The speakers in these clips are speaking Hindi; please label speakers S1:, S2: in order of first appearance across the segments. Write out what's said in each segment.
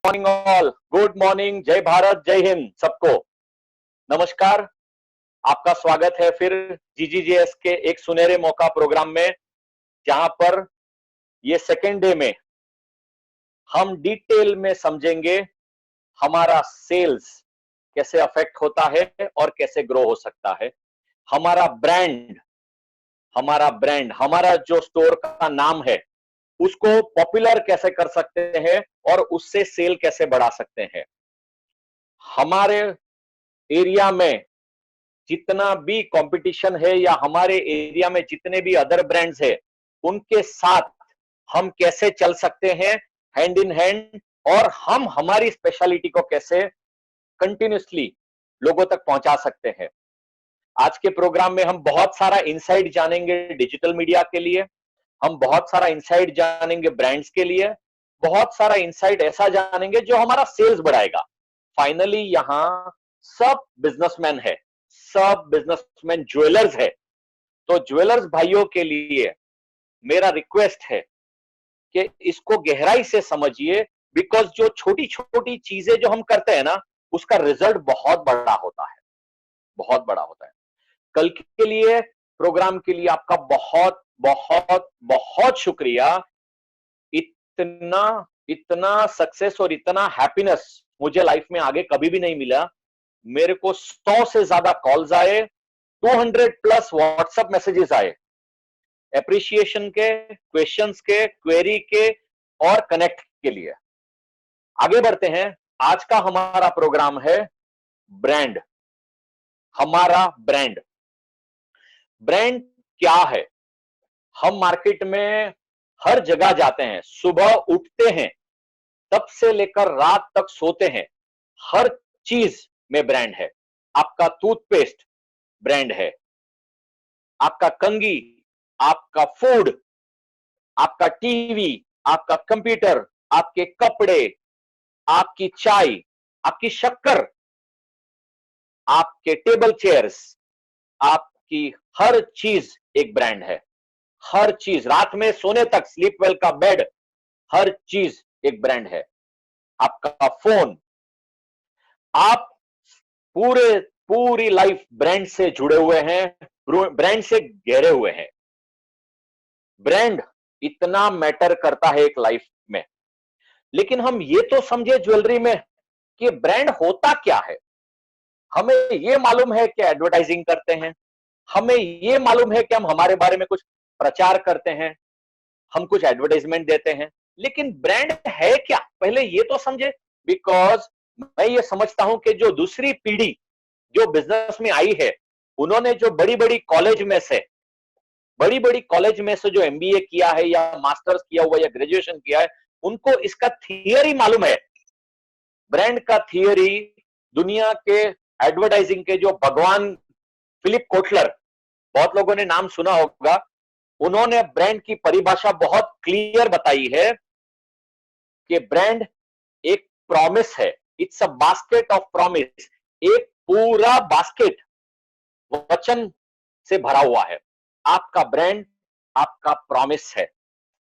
S1: मॉर्निंग ऑल, गुड मॉर्निंग, जय भारत, जय हिंद सबको। नमस्कार। आपका स्वागत है फिर जीजीजीएस के एक सुनहरे मौका प्रोग्राम में, जहां पर ये सेकेंड डे में हम डिटेल में समझेंगे हमारा सेल्स कैसे अफेक्ट होता है और कैसे ग्रो हो सकता है। हमारा ब्रांड हमारा जो स्टोर का नाम है उसको पॉपुलर कैसे कर सकते हैं और उससे सेल कैसे बढ़ा सकते हैं। हमारे एरिया में जितना भी कंपटीशन है या हमारे एरिया में जितने भी अदर ब्रांड्स है, उनके साथ हम कैसे चल सकते हैं हैंड इन हैंड, और हम हमारी स्पेशलिटी को कैसे कंटिन्यूसली लोगों तक पहुंचा सकते हैं। आज के प्रोग्राम में हम बहुत सारा इनसाइट जानेंगे डिजिटल मीडिया के लिए, हम बहुत सारा इनसाइट जानेंगे ब्रांड्स के लिए, बहुत सारा इनसाइट ऐसा जानेंगे जो हमारा सेल्स बढ़ाएगा। फाइनली यहाँ सब बिजनेसमैन है, सब बिजनेसमैन ज्वेलर्स है। तो ज्वेलर्स भाइयों के लिए मेरा रिक्वेस्ट है कि इसको गहराई से समझिए, बिकॉज जो छोटी छोटी चीजें जो हम करते हैं ना, उसका रिजल्ट बहुत बड़ा होता है, बहुत बड़ा होता है। कल के लिए प्रोग्राम के लिए आपका बहुत बहुत बहुत शुक्रिया। इतना इतना सक्सेस और इतना हैप्पीनेस मुझे लाइफ में आगे कभी भी नहीं मिला। मेरे को 100 से ज्यादा कॉल्स आए, 200 प्लस व्हाट्सएप मैसेजेस आए, एप्रिशिएशन के, क्वेश्चंस के, क्वेरी के और कनेक्ट के लिए। आगे बढ़ते हैं। आज का हमारा प्रोग्राम है ब्रांड। हमारा ब्रांड ब्रांड क्या है? हम मार्केट में हर जगह जाते हैं, सुबह उठते हैं तब से लेकर रात तक सोते हैं, हर चीज में ब्रांड है। आपका टूथपेस्ट ब्रांड है, आपका कंघी, आपका फूड, आपका टीवी, आपका कंप्यूटर, आपके कपड़े, आपकी चाय, आपकी शक्कर, आपके टेबल चेयर्स, आपकी हर चीज एक ब्रांड है। हर चीज, रात में सोने तक, स्लीप वेल का बेड, हर चीज एक ब्रांड है। आपका फोन, आप पूरी लाइफ ब्रांड से जुड़े हुए हैं, ब्रांड से गहरे हुए हैं। ब्रांड इतना मैटर करता है एक लाइफ में। लेकिन हम ये तो समझे ज्वेलरी में कि ब्रांड होता क्या है। हमें ये मालूम है कि एडवर्टाइजिंग करते हैं, हमें ये मालूम है कि हम हमारे बारे में कुछ प्रचार करते हैं, हम कुछ एडवर्टाइजमेंट देते हैं, लेकिन ब्रांड है क्या पहले ये तो समझे। बिकॉज मैं ये समझता हूं कि जो दूसरी पीढ़ी जो बिजनेस में आई है, उन्होंने जो बड़ी बड़ी कॉलेज में से जो एमबीए किया है या मास्टर्स किया हुआ या ग्रेजुएशन किया है, उनको इसका थियरी मालूम है। ब्रांड का थियरी दुनिया के एडवर्टाइजिंग के जो भगवान फिलिप कोटलर, बहुत लोगों ने नाम सुना होगा, उन्होंने ब्रांड की परिभाषा बहुत क्लियर बताई है कि ब्रांड एक प्रॉमिस है। It's a basket of promise. एक पूरा बास्केट वचन से भरा हुआ है। आपका ब्रांड आपका प्रॉमिस है।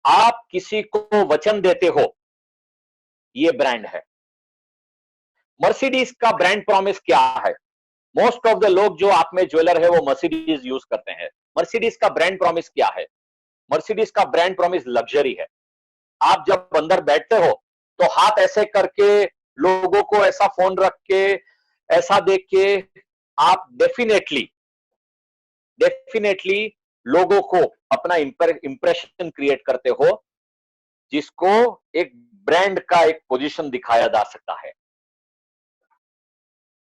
S1: आप किसी को वचन देते हो, ये ब्रांड है। मर्सिडीज का ब्रांड प्रॉमिस क्या है? मोस्ट ऑफ द लोग जो आप में ज्वेलर है वो मर्सिडीज यूज करते हैं। मर्सिडीज का ब्रांड प्रॉमिस क्या है? मर्सिडीज का ब्रांड प्रॉमिस लग्जरी है। आप जब अंदर बैठते हो तो हाथ ऐसे करके, लोगों को ऐसा फोन रख के, ऐसा देख के आप डेफिनेटली लोगों को अपना इंप्रेशन क्रिएट करते हो, जिसको एक ब्रांड का एक पोजीशन दिखाया जा सकता है।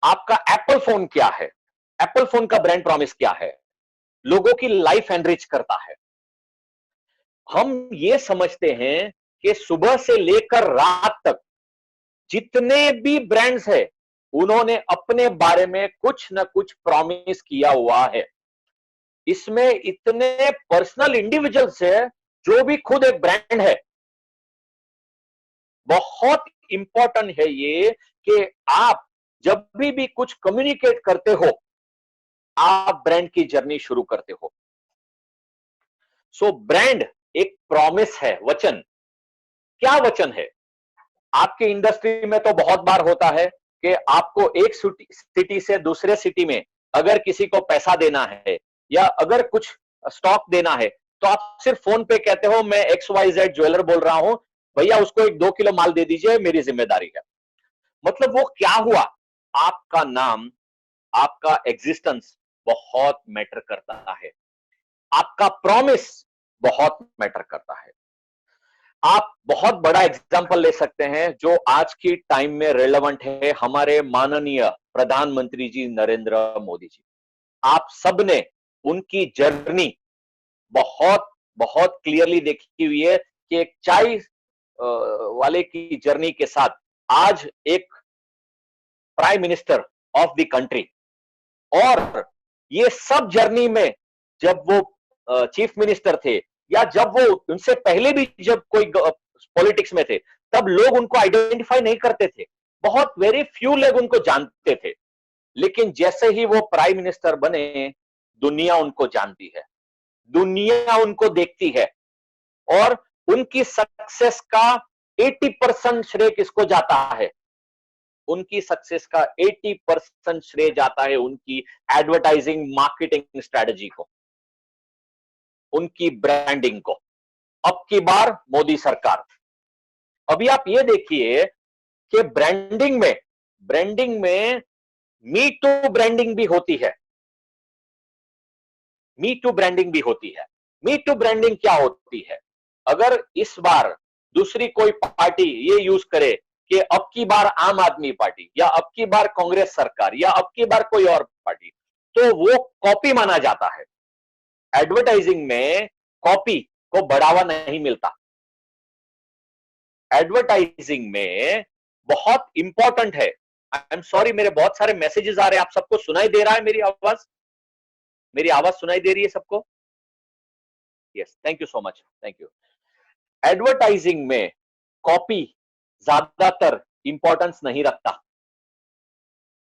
S1: आपका एप्पल फोन क्या है? एप्पल फोन का ब्रांड प्रॉमिस क्या है? लोगों की लाइफ एनरिच करता है। हम ये समझते हैं कि सुबह से लेकर रात तक जितने भी ब्रांड्स हैं, उन्होंने अपने बारे में कुछ ना कुछ प्रॉमिस किया हुआ है। इसमें इतने पर्सनल इंडिविजुअल्स है जो भी खुद एक ब्रांड है। बहुत इंपॉर्टेंट है ये कि आप जब भी कुछ कम्युनिकेट करते हो, आप ब्रांड की जर्नी शुरू करते हो। सो ब्रांड एक प्रॉमिस है, वचन। क्या वचन है? आपकी इंडस्ट्री में तो बहुत बार होता है कि आपको एक सिटी से दूसरे सिटी में अगर किसी को पैसा देना है या अगर कुछ स्टॉक देना है, तो आप सिर्फ फोन पे कहते हो मैं XYZ ज्वेलर बोल रहा हूं, भैया उसको एक 2 किलो माल दे दीजिए, मेरी जिम्मेदारी है। मतलब वो क्या हुआ, आपका नाम, आपका एग्जिस्टेंस बहुत मैटर करता है, आपका प्रॉमिस बहुत मैटर करता है। आप बहुत बड़ा एग्जांपल ले सकते हैं जो आज की टाइम में रेलेवेंट है, हमारे माननीय प्रधानमंत्री जी नरेंद्र मोदी जी। आप सबने उनकी जर्नी बहुत बहुत क्लियरली देखी हुई है कि एक चाय वाले की जर्नी के साथ आज एक prime minister of the country, और ये सब जर्नी में जब वो चीफ मिनिस्टर थे या जब वो उनसे पहले भी जब कोई पॉलिटिक्स में थे, तब लोग उनको आइडेंटिफाई नहीं करते थे, बहुत वेरी फ्यू लोग उनको जानते थे। लेकिन जैसे ही वो प्राइम मिनिस्टर बने, दुनिया उनको जानती है, दुनिया उनको देखती है, और उनकी सक्सेस का 80% श्रेय किसको जाता है? उनकी सक्सेस का 80% श्रेय जाता है उनकी एडवर्टाइजिंग मार्केटिंग स्ट्रेटजी को, उनकी ब्रांडिंग को। अब की बार मोदी सरकार। अभी आप ये देखिए कि ब्रांडिंग में मी टू ब्रांडिंग भी होती है, मी टू ब्रांडिंग भी होती है। मी टू ब्रांडिंग क्या होती है? अगर इस बार दूसरी कोई पार्टी ये यूज करे कि अब की बार आम आदमी पार्टी या अब की बार कांग्रेस सरकार या अब की बार कोई और पार्टी, तो वो कॉपी माना जाता है। एडवर्टाइजिंग में कॉपी को बढ़ावा नहीं मिलता। एडवर्टाइजिंग में बहुत इंपॉर्टेंट है। आई एम सॉरी, मेरे बहुत सारे मैसेजेस आ रहे हैं। आप सबको सुनाई दे रहा है मेरी आवाज? मेरी आवाज सुनाई दे रही है सबको? Yes, thank you so much, thank you. Advertising में कॉपी ज्यादातर इंपॉर्टेंस नहीं रखता।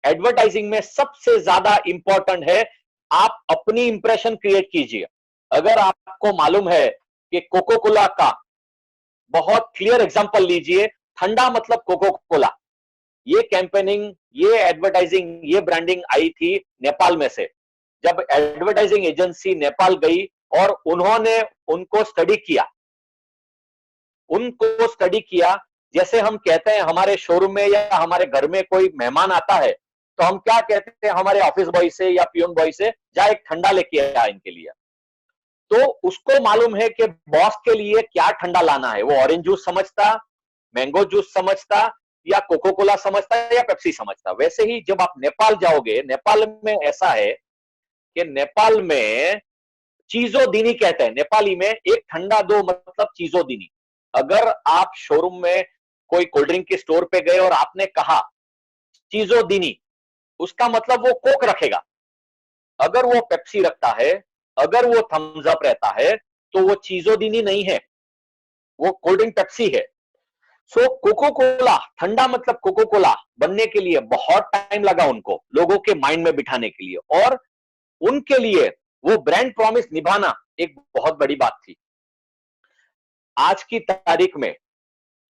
S1: एडवर्टाइजिंग में सबसे ज्यादा इंपॉर्टेंट है आप अपनी इंप्रेशन क्रिएट कीजिए। अगर आपको मालूम है कि कोको कोला का बहुत क्लियर एग्जांपल लीजिए, ठंडा मतलब कोको कोला, ये कैंपेनिंग, ये एडवर्टाइजिंग, ये ब्रांडिंग आई थी नेपाल में से। जब एडवर्टाइजिंग एजेंसी नेपाल गई और उन्होंने उनको स्टडी किया, जैसे हम कहते हैं हमारे शोरूम में या हमारे घर में कोई मेहमान आता है, तो हम क्या कहते हैं हमारे ऑफिस बॉय से या पियून बॉय से, जा एक ठंडा लेके आ इनके लिए। तो उसको मालूम है कि बॉस के लिए क्या ठंडा लाना है। वो ऑरेंज जूस समझता, मैंगो जूस समझता, या कोको कोला समझता, या पेप्सी समझता। वैसे ही जब आप नेपाल जाओगे, नेपाल में ऐसा है कि नेपाल में चीजो दीनी कहते हैं। नेपाली में एक ठंडा दो मतलब चीजो दीनी। अगर आप शोरूम में कोई कोल्ड ड्रिंक के स्टोर पे गए और आपने कहा चीजो दीनी, उसका मतलब वो कोक रखेगा। अगर वो पेप्सी रखता है, अगर वो थम्स अप रहता है, तो वो चीजो दीनी नहीं है, वो कोल्ड ड्रिंक पेप्सी है। सो कोको कोला, ठंडा मतलब कोको कोला बनने के लिए बहुत टाइम लगा उनको लोगों के माइंड में बिठाने के लिए, और उनके लिए वो ब्रांड प्रॉमिस निभाना एक बहुत बड़ी बात थी। आज की तारीख में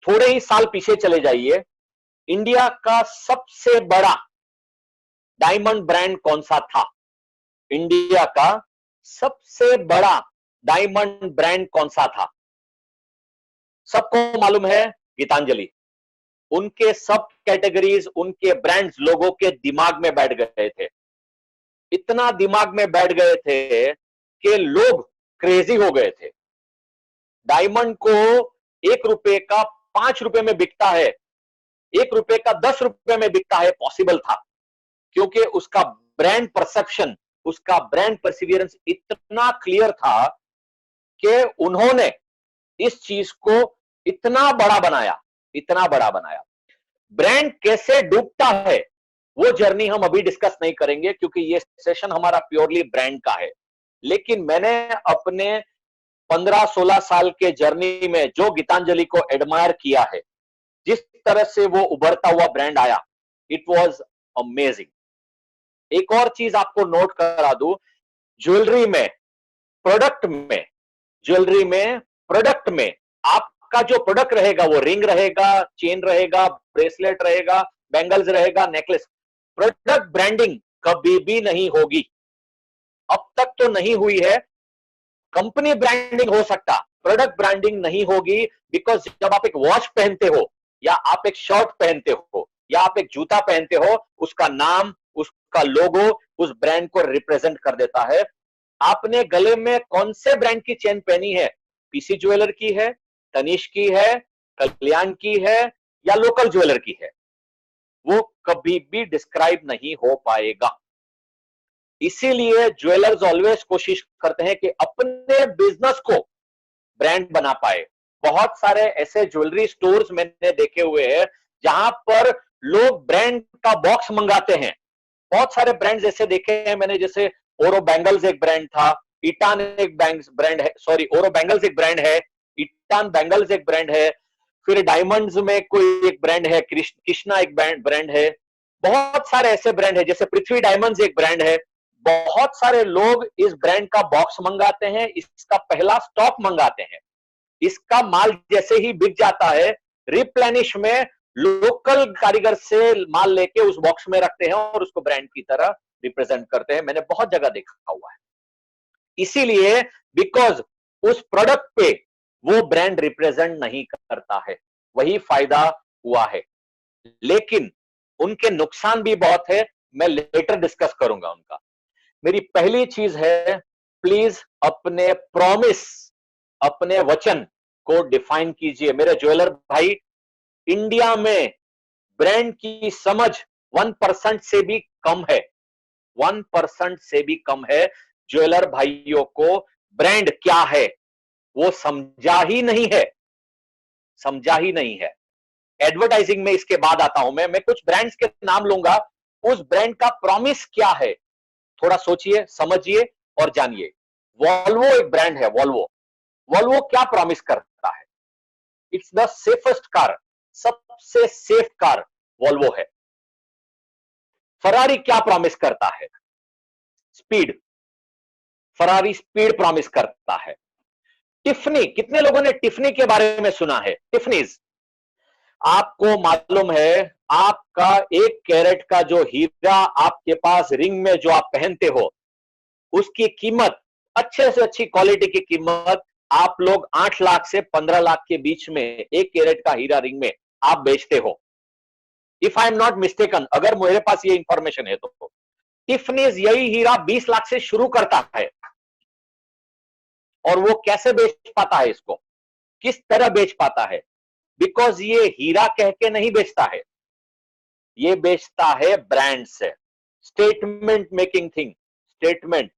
S1: थोड़े ही साल पीछे चले जाइए, इंडिया का सबसे बड़ा डायमंड ब्रांड कौन सा था? इंडिया का सबसे बड़ा डायमंड ब्रांड कौन सा था? सबको मालूम है, गीतांजलि। उनके सब कैटेगरीज, उनके ब्रांड्स लोगों के दिमाग में बैठ गए थे, इतना दिमाग में बैठ गए थे कि लोग क्रेजी हो गए थे। डायमंड को 1 रुपए का 5 रुपए में बिकता है, 1 रुपए का 10 रुपए में बिकता है, पॉसिबल था, क्योंकि उसका ब्रांड परसेप्शन, उसका ब्रांड परसिवियरेंस इतना क्लियर था कि उन्होंने इस चीज को इतना बड़ा बनाया, इतना बड़ा बनाया। ब्रांड कैसे डूबता है वो जर्नी हम अभी डिस्कस नहीं करेंगे, क्योंकि ये सेशन हमारा प्योरली ब्रांड का है। लेकिन मैंने अपने 15-16 साल के जर्नी में जो गीतांजलि को एडमायर किया है, जिस तरह से वो उभरता हुआ ब्रांड आया, इट वॉज अमेजिंग। एक और चीज आपको नोट करा दूं, ज्वेलरी में, प्रोडक्ट में, ज्वेलरी में, प्रोडक्ट में आपका आपका जो प्रोडक्ट रहेगा वो रिंग रहेगा, चेन रहेगा, ब्रेसलेट रहेगा, बैंगल्स रहेगा, नेकलेस। प्रोडक्ट ब्रांडिंग कभी भी नहीं होगी, अब तक तो नहीं हुई है। कंपनी ब्रांडिंग हो सकता, प्रोडक्ट ब्रांडिंग नहीं होगी। बिकॉज जब आप एक वॉच पहनते हो, या आप एक शर्ट पहनते हो, या आप एक जूता पहनते हो, उसका नाम, उसका लोगो उस ब्रांड को रिप्रेजेंट कर देता है। आपने गले में कौन से ब्रांड की चेन पहनी है, पीसी ज्वेलर की है, तनिष्क की है, कल्याण की है, या लोकल ज्वेलर की है, वो कभी भी डिस्क्राइब नहीं हो पाएगा। इसीलिए ज्वेलर्स ऑलवेज कोशिश करते हैं कि अपने बिजनेस को ब्रांड बना पाए। बहुत सारे ऐसे ज्वेलरी स्टोर्स मैंने देखे हुए हैं जहां पर लोग ब्रांड का बॉक्स मंगाते हैं। बहुत सारे ब्रांड्स ऐसे देखे हैं मैंने, जैसे ओरो बैंगल्स एक ब्रांड था, ईटान एक ब्रांड है, सॉरी ओरो बैंगल्स एक ब्रांड है, ईटान बैंगल्स एक ब्रांड है, फिर डायमंड्स में कोई एक ब्रांड है, कृष्णा एक ब्रांड है। बहुत सारे ऐसे ब्रांड है, जैसे पृथ्वी डायमंड्स एक ब्रांड है। बहुत सारे लोग इस ब्रांड का बॉक्स मंगाते हैं, इसका पहला स्टॉक मंगाते हैं। इसका माल जैसे ही बिक जाता है, रिप्लेनिश में लोकल कारीगर से माल लेके उस बॉक्स में रखते हैं और उसको ब्रांड की तरह रिप्रेजेंट करते हैं। मैंने बहुत जगह देखा हुआ है। इसीलिए बिकॉज उस प्रोडक्ट पे वो ब्रांड रिप्रेजेंट नहीं करता है, वही फायदा हुआ है। लेकिन उनके नुकसान भी बहुत है, मैं लेटर डिस्कस करूंगा उनका। मेरी पहली चीज है, प्लीज अपने प्रॉमिस, अपने वचन को डिफाइन कीजिए। मेरे ज्वेलर भाई, इंडिया में ब्रांड की समझ 1% से भी कम है, 1% से भी कम है। ज्वेलर भाइयों को ब्रांड क्या है वो समझा ही नहीं है, समझा ही नहीं है। एडवर्टाइजिंग में इसके बाद आता हूं मैं कुछ ब्रांड्स के नाम लूंगा, उस ब्रांड का प्रॉमिस क्या है, थोड़ा सोचिए, समझिए और जानिए। वॉल्वो एक ब्रांड है, वॉल्वो। वॉल्वो क्या प्रॉमिस करता है? इट्स द सेफेस्ट कार, सबसे सेफ कार वॉल्वो है। फरारी क्या प्रॉमिस करता है? स्पीड, फरारी स्पीड प्रॉमिस करता है। टिफनी, कितने लोगों ने टिफनी के बारे में सुना है? टिफनीज, आपको मालूम है आपका 1 कैरेट का जो हीरा आपके पास रिंग में जो आप पहनते हो, उसकी कीमत, अच्छे से अच्छी क्वालिटी की कीमत, आप लोग 8 लाख से 15 लाख के बीच में 1 कैरेट का हीरा रिंग में आप बेचते हो। If I am not mistaken, अगर मेरे पास ये इंफॉर्मेशन है तो टिफनीज यही हीरा 20 लाख से शुरू करता है। और वो कैसे बेच पाता है इसको, किस तरह बेच पाता है? बिकॉज ये हीरा कह के नहीं बेचता है, ये बेचता है ब्रांड से। स्टेटमेंट मेकिंग थिंग, स्टेटमेंट,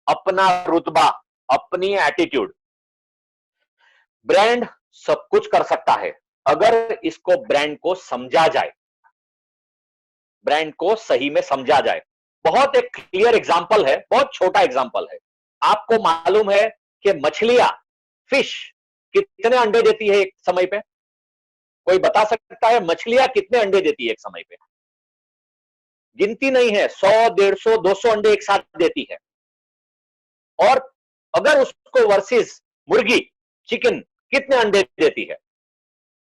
S1: अपना रुतबा, अपनी एटीट्यूड। ब्रांड सब कुछ कर सकता है अगर इसको, ब्रांड को समझा जाए, ब्रांड को सही में समझा जाए। बहुत एक क्लियर एग्जांपल है, बहुत छोटा एग्जांपल है। आपको मालूम है कि मछलियां, फिश, कितने अंडे देती है एक समय पे? कोई बता सकता है मछलियां कितने अंडे देती है एक समय पे? गिनती नहीं है, 100, 150, 200 अंडे एक साथ देती है। और अगर उसको वर्सेस मुर्गी, चिकन, कितने अंडे देती है?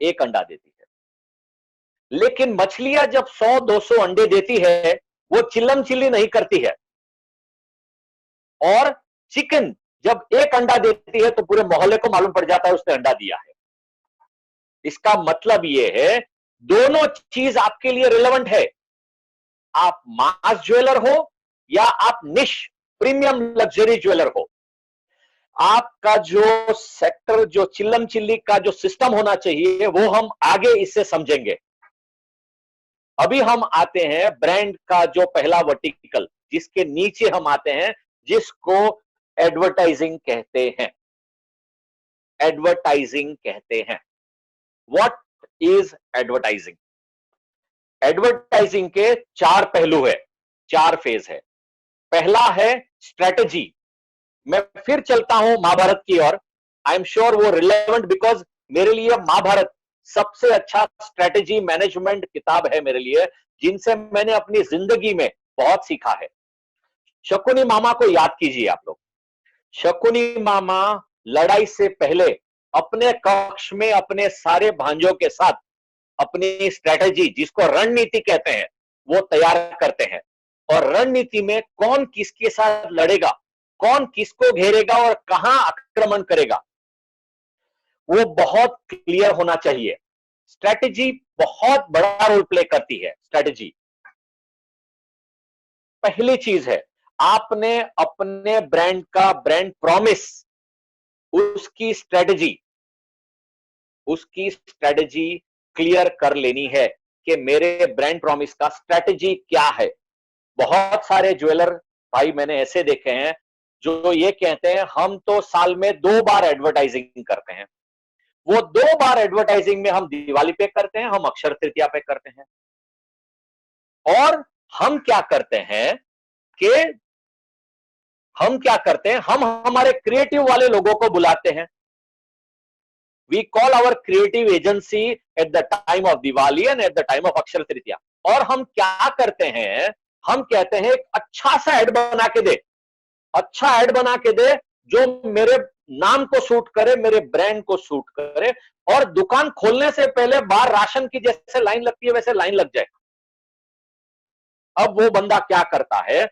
S1: 1 अंडा देती है। लेकिन मछलियां जब 100, 200 अंडे देती है, वो चिल्लम चिल्ली नहीं करती है। और चिकन जब 1 अंडा देती है तो पूरे मोहल्ले को मालूम पड़ जाता है उसने अंडा दिया है। इसका मतलब यह है, दोनों चीज आपके लिए रिलेवेंट है। आप मास ज्वेलर हो या आप निश प्रीमियम लग्जरी ज्वेलर हो, आपका जो सेक्टर, जो चिल्लम चिल्ली का जो सिस्टम होना चाहिए, वो हम आगे इससे समझेंगे। अभी हम आते हैं ब्रांड का जो पहला वर्टिकल, जिसके नीचे हम आते हैं, जिसको एडवर्टाइजिंग कहते हैं। एडवर्टाइजिंग कहते हैं। What is advertising? एडवर्टाइजिंग के 4 पहलू है, 4 फेज है। पहला है स्ट्रेटजी। मैं फिर चलता हूं महाभारत की ओर। आई एम श्योर वो रिलेवेंट, बिकॉज मेरे लिए महाभारत सबसे अच्छा स्ट्रेटजी मैनेजमेंट किताब है मेरे लिए, जिनसे मैंने अपनी जिंदगी में बहुत सीखा है। शकुनी मामा को याद कीजिए आप लोग। शकुनी मामा लड़ाई से पहले अपने कक्ष में अपने सारे भांजों के साथ अपनी स्ट्रेटेजी, जिसको रणनीति कहते हैं, वो तैयार करते हैं। और रणनीति में कौन किसके साथ लड़ेगा, कौन किसको घेरेगा और कहां आक्रमण करेगा, वो बहुत क्लियर होना चाहिए। स्ट्रेटेजी बहुत बड़ा रोल प्ले करती है। स्ट्रेटेजी पहली चीज है, आपने अपने ब्रांड का ब्रांड प्रॉमिस, उसकी स्ट्रेटेजी क्लियर कर लेनी है कि मेरे ब्रांड प्रॉमिस का स्ट्रेटेजी क्या है। बहुत सारे ज्वेलर भाई मैंने ऐसे देखे हैं जो ये कहते हैं हम तो साल में 2 बार एडवर्टाइजिंग करते हैं। वो 2 बार एडवर्टाइजिंग में हम दिवाली पे करते हैं, हम अक्षय तृतीया पे करते हैं। और हम क्या करते हैं कि हम हमारे क्रिएटिव वाले लोगों को बुलाते हैं। We call our creative agency at the time of Diwali and at the time of Akshaya Tritiya. और हम क्या करते हैं, हम कहते हैं एक अच्छा सा ऐड बना के दे, अच्छा ऐड बना के दे जो मेरे नाम को सूट करे, मेरे ब्रांड को सूट करे, और दुकान खोलने से पहले बाहर राशन की जैसे लाइन लगती है वैसे लाइन लग जाए। अब वो बंदा क्या करता है,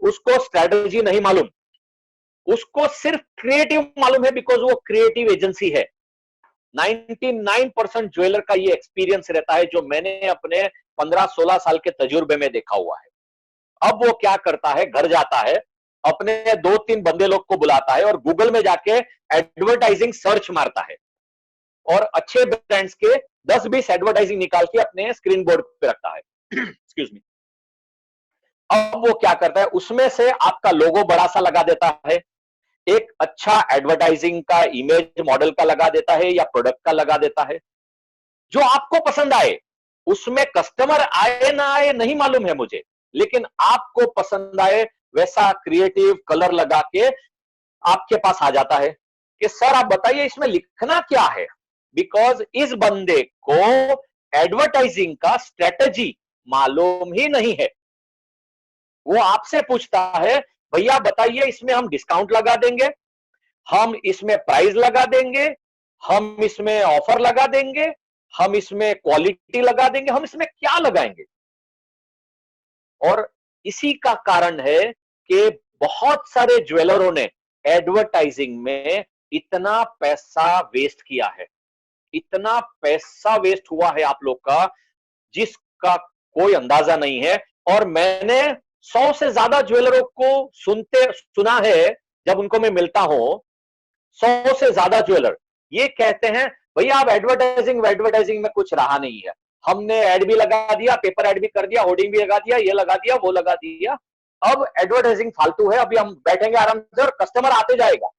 S1: उसको स्ट्रेटजी नहीं मालूम, उसको सिर्फ क्रिएटिव मालूम है, बिकॉज वो क्रिएटिव एजेंसी है। 99% ज्वेलर का ये एक्सपीरियंस रहता है जो मैंने अपने 15-16 साल के तजुर्बे में देखा हुआ है। अब वो क्या करता है, घर जाता है, अपने 2-3 बंदे लोग को बुलाता है और गूगल में जाके एडवर्टाइजिंग सर्च मारता है और अच्छे ब्रांड्स के 10-20 एडवर्टाइजिंग निकाल के अपने स्क्रीन बोर्ड पे रखता है। Excuse me. अब वो क्या करता है, उसमें से आपका लोगो बड़ा सा लगा देता है, एक अच्छा एडवर्टाइजिंग का इमेज मॉडल का लगा देता है या प्रोडक्ट का लगा देता है जो आपको पसंद आए। उसमें कस्टमर आए ना आए नहीं मालूम है मुझे, लेकिन आपको पसंद आए वैसा क्रिएटिव कलर लगा के आपके पास आ जाता है कि सर आप बताइए इसमें लिखना क्या है। बिकॉज इस बंदे को एडवर्टाइजिंग का स्ट्रेटजी मालूम ही नहीं है। वो आपसे पूछता है भैया बताइए इसमें हम डिस्काउंट लगा देंगे, हम इसमें प्राइस लगा देंगे, हम इसमें ऑफर लगा देंगे, हम इसमें क्वालिटी लगा देंगे, हम इसमें क्या लगाएंगे। और इसी का कारण है कि बहुत सारे ज्वेलरों ने एडवर्टाइजिंग में इतना पैसा वेस्ट किया है, इतना पैसा वेस्ट हुआ है आप लोग का जिसका कोई अंदाजा नहीं है। और मैंने 100 से ज्यादा ज्वेलरों को सुना है, जब उनको मैं मिलता हूं 100 से ज्यादा ज्वेलर ये कहते हैं भैया आप एडवर्टाइजिंग में कुछ रहा नहीं है, हमने ऐड भी लगा दिया, पेपर ऐड भी कर दिया, होर्डिंग भी लगा दिया, ये लगा दिया, वो लगा दिया, अब एडवर्टाइजिंग फालतू है, अभी हम बैठेंगे आराम से और कस्टमर आते जाएगा।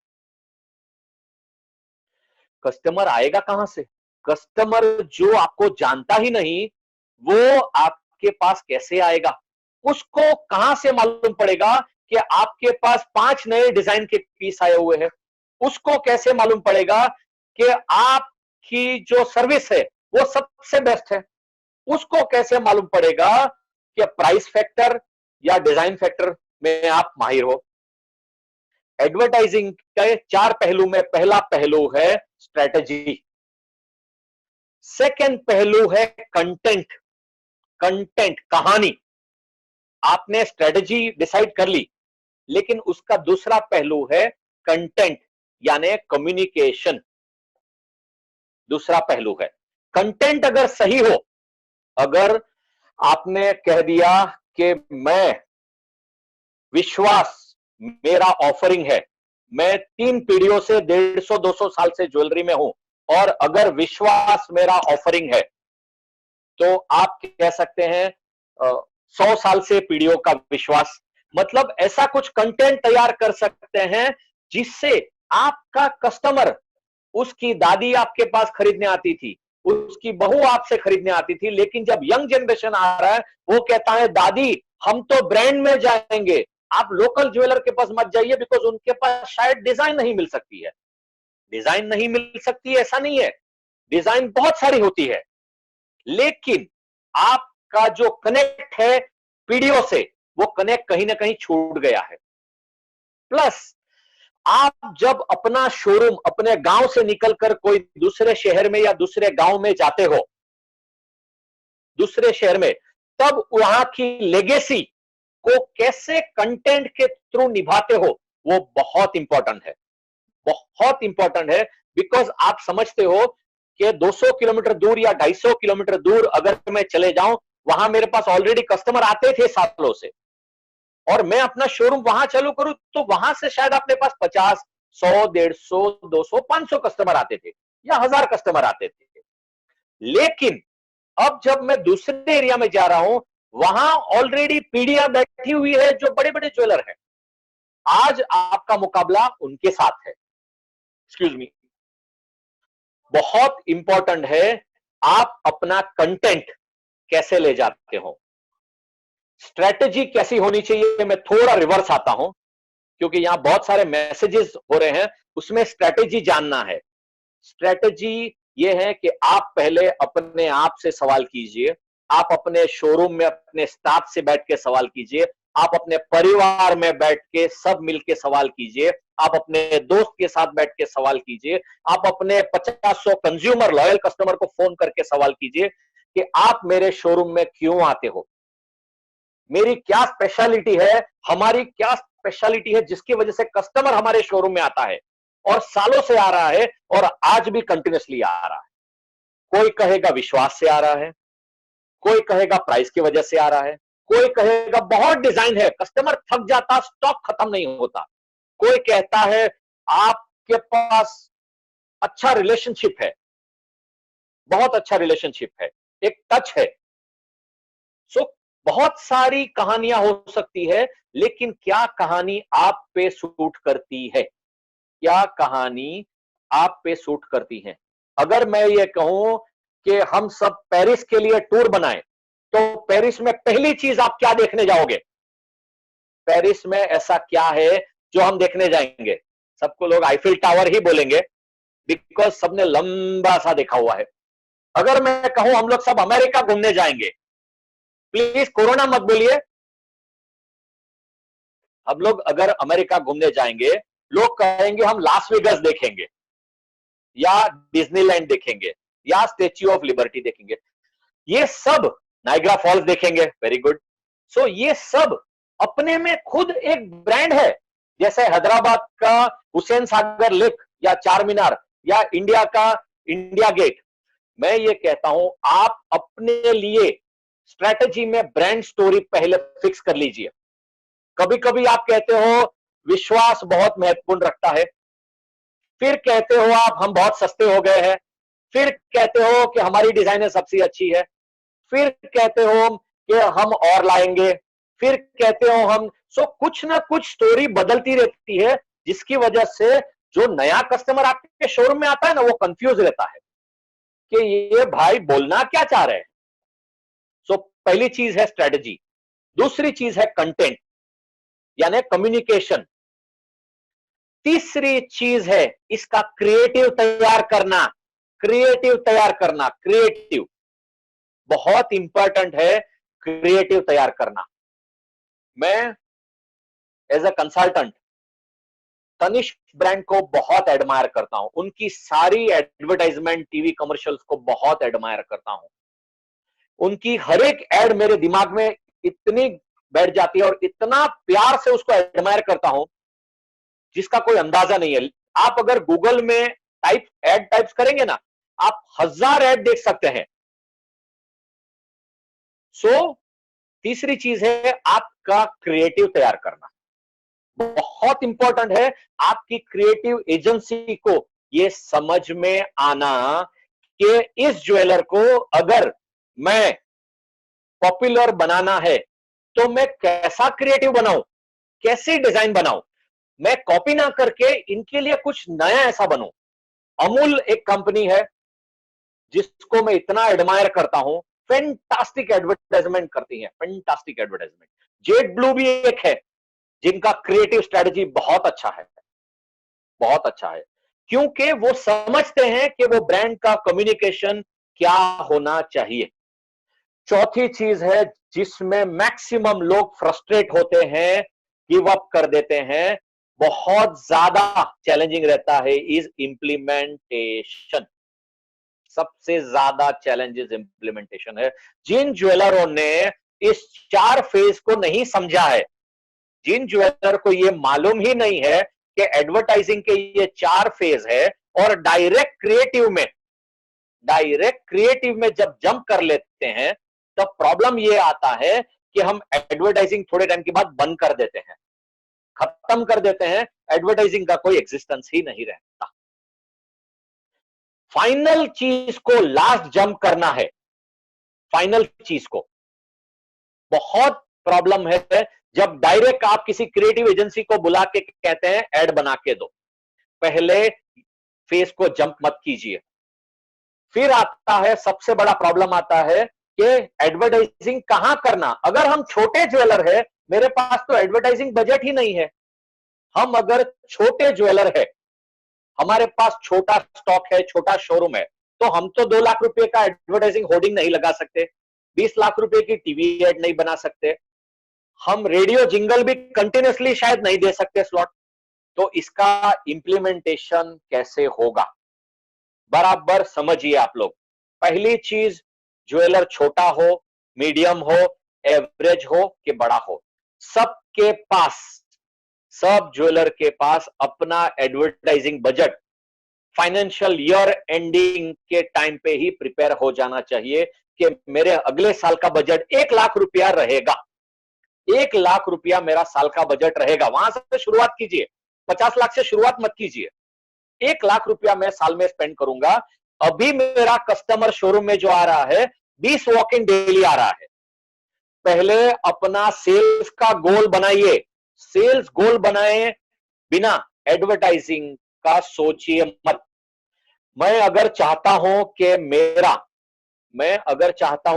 S1: कस्टमर आएगा कहां से? कस्टमर जो आपको जानता ही नहीं वो आपके पास कैसे आएगा? उसको कहां से मालूम पड़ेगा कि आपके पास 5 नए डिजाइन के पीस आए हुए हैं? उसको कैसे मालूम पड़ेगा कि आपकी जो सर्विस है वो सबसे बेस्ट है? उसको कैसे मालूम पड़ेगा कि प्राइस फैक्टर या डिजाइन फैक्टर में आप माहिर हो? एडवर्टाइजिंग के 4 पहलू में पहला पहलू है स्ट्रेटजी, सेकंड पहलू है कंटेंट। कंटेंट कहानी, आपने स्ट्रेटजी डिसाइड कर ली, लेकिन उसका दूसरा पहलू है कंटेंट यानी कम्युनिकेशन। दूसरा पहलू है कंटेंट। अगर सही हो, अगर आपने कह दिया कि मैं विश्वास मेरा ऑफरिंग है, मैं 3 पीढ़ियों से 150-200 साल से ज्वेलरी में हूं, और अगर विश्वास मेरा ऑफरिंग है तो आप कह सकते हैं 100 साल से पीढ़ियों का विश्वास। मतलब ऐसा कुछ कंटेंट तैयार कर सकते हैं जिससे आपका कस्टमर, उसकी दादी आपके पास खरीदने आती थी, उसकी बहू आपसे खरीदने आती थी, लेकिन जब यंग जनरेशन आ रहा है वो कहता है दादी हम तो ब्रांड में जाएंगे, आप लोकल ज्वेलर के पास मत जाइए, बिकॉज उनके पास शायद डिजाइन नहीं मिल सकती है। डिजाइन नहीं मिल सकती है ऐसा नहीं है, डिजाइन बहुत सारी होती है, लेकिन आपका जो कनेक्ट है पीढ़ियों से, वो कनेक्ट कहीं ना कहीं छूट गया है। प्लस आप जब अपना शोरूम अपने गांव से निकलकर कोई दूसरे शहर में या दूसरे गांव में जाते हो, दूसरे शहर में, तब वहां की लेगेसी को कैसे कंटेंट के थ्रू निभाते हो, वो बहुत इंपॉर्टेंट है, बहुत इंपॉर्टेंट है। बिकॉज आप समझते हो कि 200 किलोमीटर दूर या 250 किलोमीटर दूर अगर मैं चले जाऊं, वहां मेरे पास ऑलरेडी कस्टमर आते थे सालों से, और मैं अपना शोरूम वहां चालू करूं तो वहां से शायद अपने पास 50, 100, 150, 200, 500 कस्टमर आते थे या 1000 कस्टमर आते थे। लेकिन अब जब मैं दूसरे एरिया में जा रहा हूं, वहां ऑलरेडी पीढ़ियां बैठी हुई है जो बड़े बड़े ज्वेलर हैं। आज आपका मुकाबला उनके साथ है। Excuse me. बहुत इंपॉर्टेंट है आप अपना कंटेंट कैसे ले जाते हो, स्ट्रेटेजी कैसी होनी चाहिए। मैं थोड़ा रिवर्स आता हूं क्योंकि यहां बहुत सारे मैसेजेस हो रहे हैं, उसमें स्ट्रेटेजी जानना है। स्ट्रेटेजी यह है कि आप पहले अपने आप से सवाल कीजिए, आप अपने शोरूम में अपने स्टाफ से बैठ के सवाल कीजिए, आप अपने परिवार में बैठ के सब मिलके सवाल कीजिए, आप अपने दोस्त के साथ बैठ के सवाल कीजिए, आप अपने 50-100 कंज्यूमर लॉयल कस्टमर को फोन करके सवाल कीजिए कि आप मेरे शोरूम में क्यों आते हो, मेरी क्या स्पेशलिटी है, हमारी क्या स्पेशलिटी है जिसकी वजह से कस्टमर हमारे शोरूम में आता है और सालों से आ रहा है और आज भी कंटिन्यूअसली आ रहा है। कोई कहेगा विश्वास से आ रहा है, कोई कहेगा प्राइस की वजह से आ रहा है, कोई कहेगा बहुत डिजाइन है, कस्टमर थक जाता, स्टॉक खत्म नहीं होता, कोई कहता है आपके पास अच्छा रिलेशनशिप है, बहुत अच्छा रिलेशनशिप है, एक टच है। सो बहुत सारी कहानियां हो सकती है, लेकिन क्या कहानी आप पे सूट करती है, क्या कहानी आप पे सूट करती है। अगर मैं ये कहूं कि हम सब पेरिस के लिए टूर बनाएं, तो पेरिस में पहली चीज आप क्या देखने जाओगे, पेरिस में ऐसा क्या है जो हम देखने जाएंगे। सबको लोग आईफिल टावर ही बोलेंगे, बिकॉज सबने लंबा सा देखा हुआ है। अगर मैं कहूं हम लोग सब अमेरिका घूमने जाएंगे, प्लीज कोरोना मत बोलिए, हम लोग अगर अमेरिका घूमने जाएंगे, लोग कहेंगे हम लास वेगस देखेंगे या डिज्नीलैंड देखेंगे या स्टेच्यू ऑफ लिबर्टी देखेंगे, ये सब नाइग्रा फॉल्स देखेंगे, वेरी गुड। सो ये सब अपने में खुद एक ब्रांड है। जैसे हैदराबाद का हुसैन सागर लेक या चार मीनार या इंडिया का इंडिया गेट। मैं ये कहता हूं आप अपने लिए स्ट्रेटेजी में ब्रांड स्टोरी पहले फिक्स कर लीजिए। कभी कभी आप कहते हो विश्वास बहुत महत्वपूर्ण रखता है, फिर कहते हो आप हम बहुत सस्ते हो गए हैं, फिर कहते हो कि हमारी डिजाइनर सबसे अच्छी है, फिर कहते हो कि हम और लाएंगे, फिर कहते हो हम। सो कुछ ना कुछ स्टोरी बदलती रहती है, जिसकी वजह से जो नया कस्टमर आपके शोरूम में आता है ना, वो कंफ्यूज रहता है कि ये भाई बोलना क्या चाह रहे हैं। सो पहली चीज है स्ट्रेटजी, दूसरी चीज है कंटेंट यानी कम्युनिकेशन, तीसरी चीज है इसका क्रिएटिव तैयार करना, क्रिएटिव तैयार करना, क्रिएटिव बहुत इंपॉर्टेंट है, क्रिएटिव तैयार करना। मैं as a consultant Tanishq brand को बहुत एडमायर करता हूं, उनकी सारी एडवर्टाइजमेंट टीवी कमर्शियल्स को बहुत एडमायर करता हूं। उनकी हर एक एड मेरे दिमाग में इतनी बैठ जाती है और इतना प्यार से उसको एडमायर करता हूं जिसका कोई अंदाजा नहीं है। आप अगर गूगल में एड टाइप्स करेंगे ना, आप 1000 एड देख सकते हैं। सो तीसरी चीज है आपका क्रिएटिव तैयार करना, बहुत इंपॉर्टेंट है। आपकी क्रिएटिव एजेंसी को यह समझ में आना कि इस ज्वेलर को अगर मैं पॉपुलर बनाना है तो मैं कैसा क्रिएटिव बनाऊं, कैसी डिजाइन बनाऊं, मैं कॉपी ना करके इनके लिए कुछ नया ऐसा बनूं। अमूल एक कंपनी है जिसको मैं इतना एडमायर करता हूं, फैंटास्टिक एडवर्टाइजमेंट करती है, फैंटास्टिक एडवर्टाइजमेंट। जेट ब्लू भी एक है जिनका क्रिएटिव स्ट्रेटजी बहुत अच्छा है, बहुत अच्छा है, क्योंकि वो समझते हैं कि वो ब्रांड का कम्युनिकेशन क्या होना चाहिए। चौथी चीज है जिसमें मैक्सिमम लोग फ्रस्ट्रेट होते हैं, गिव अप कर देते हैं, बहुत ज्यादा चैलेंजिंग रहता है इज इंप्लीमेंटेशन। सबसे ज्यादा चैलेंजेस इंप्लीमेंटेशन है। जिन ज्वेलरों ने इस 4 फेज को नहीं समझा है, जिन ज्वेलर को ये मालूम ही नहीं है कि एडवर्टाइजिंग के ये 4 फेज है, और डायरेक्ट क्रिएटिव में जब जंप कर लेते हैं, तब प्रॉब्लम ये आता है कि हम एडवर्टाइजिंग थोड़े टाइम के बाद बंद कर देते हैं, खत्म कर देते हैं, एडवर्टाइजिंग का कोई एग्जिस्टेंस ही नहीं रहता। फाइनल चीज को लास्ट जंप करना है। फाइनल चीज को बहुत प्रॉब्लम है जब डायरेक्ट आप किसी क्रिएटिव एजेंसी को बुला के कहते हैं एड बना के दो। पहले फेस को जंप मत कीजिए। फिर आता है सबसे बड़ा प्रॉब्लम आता है कि एडवर्टाइजिंग कहां करना। अगर हम छोटे ज्वेलर है, मेरे पास तो एडवर्टाइजिंग बजट ही नहीं है। हम अगर छोटे ज्वेलर है, हमारे पास छोटा स्टॉक है, छोटा शोरूम है, तो हम तो 2 लाख रुपए का एडवर्टाइजिंग होर्डिंग नहीं लगा सकते, 20 लाख रुपए की टीवी एड नहीं बना सकते, हम रेडियो जिंगल भी कंटिन्यूसली शायद नहीं दे सकते स्लॉट। तो इसका इंप्लीमेंटेशन कैसे होगा, बराबर समझिए आप लोग। पहली चीज, ज्वेलर छोटा हो, मीडियम हो, एवरेज हो कि बड़ा हो, सबके पास, सब ज्वेलर के पास अपना advertising budget financial year ending के टाइम पे ही प्रिपेयर हो जाना चाहिए कि मेरे अगले साल का बजट 1 लाख रुपया रहेगा। 1 लाख रुपया मेरा साल का बजट रहेगा। वहां से शुरुआत कीजिए, 50 लाख से शुरुआत मत कीजिए। 1 लाख रुपया मैं साल में स्पेंड करूंगा। अभी मेरा कस्टमर शोरूम में जो आ रहा है, 20 वॉक इन डेली आ रहा है। पहले अपना सेल्स का गोल बनाइए। सेल्स गोल बनाए बिना एडवर्टाइजिंग का सोचिए मत। मैं अगर चाहता हूं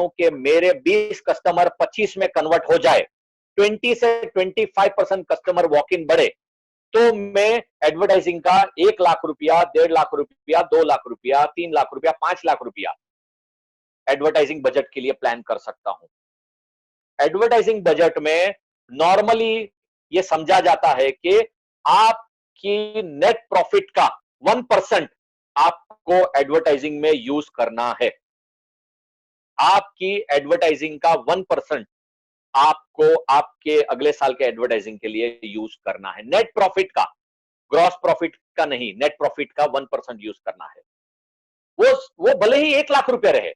S1: कि मेरे 20 कस्टमर 25 में कन्वर्ट हो जाए, 20 से 25% कस्टमर वॉक इन बढ़े, तो मैं एडवर्टाइजिंग का 1 लाख रुपया, 1.5 लाख रुपया, 2 लाख रुपया, 3 लाख रुपया, 5 लाख रुपया एडवर्टाइजिंग बजट के लिए प्लान कर सकता हूं। एडवर्टाइजिंग बजट में नॉर्मली यह समझा जाता है कि आपकी नेट प्रॉफिट का 1% आपको एडवर्टाइजिंग में यूज करना है। आपकी एडवर्टाइजिंग का 1% आपको आपके अगले साल के एडवर्टाइजिंग के लिए यूज करना है। नेट प्रॉफिट का, ग्रॉस प्रॉफिट का नहीं, नेट प्रॉफिट का 1% यूज करना है। वो भले ही 1 लाख रुपए रहे।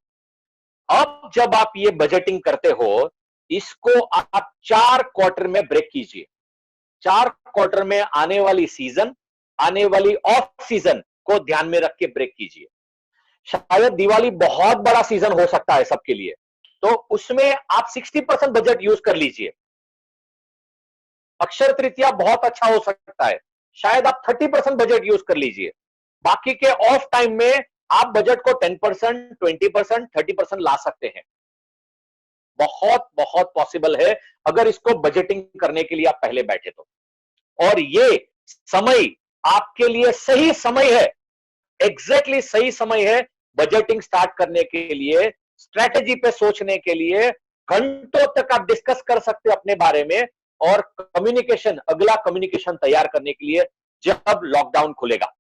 S1: अब जब आप ये बजटिंग करते हो, इसको आप 4 क्वार्टर में ब्रेक कीजिए। 4 क्वार्टर में आने वाली सीजन, आने वाली ऑफ सीजन को ध्यान में रख के ब्रेक कीजिए। शायद दिवाली बहुत बड़ा सीजन हो सकता है सबके लिए, तो उसमें आप 60% बजट यूज कर लीजिए। अक्षर तृतीया बहुत अच्छा हो सकता है, शायद आप 30% बजट यूज कर लीजिए। बाकी के ऑफ टाइम में आप बजट को 10%, 20%, 30% ला सकते हैं। बहुत बहुत पॉसिबल है अगर इसको बजटिंग करने के लिए आप पहले बैठे तो। और ये समय आपके लिए सही समय है, एग्जैक्टली सही समय है बजटिंग स्टार्ट करने के लिए, स्ट्रैटेजी पे सोचने के लिए। घंटों तक आप डिस्कस कर सकते हो अपने बारे में, और कम्युनिकेशन, अगला कम्युनिकेशन तैयार करने के लिए जब लॉकडाउन खुलेगा।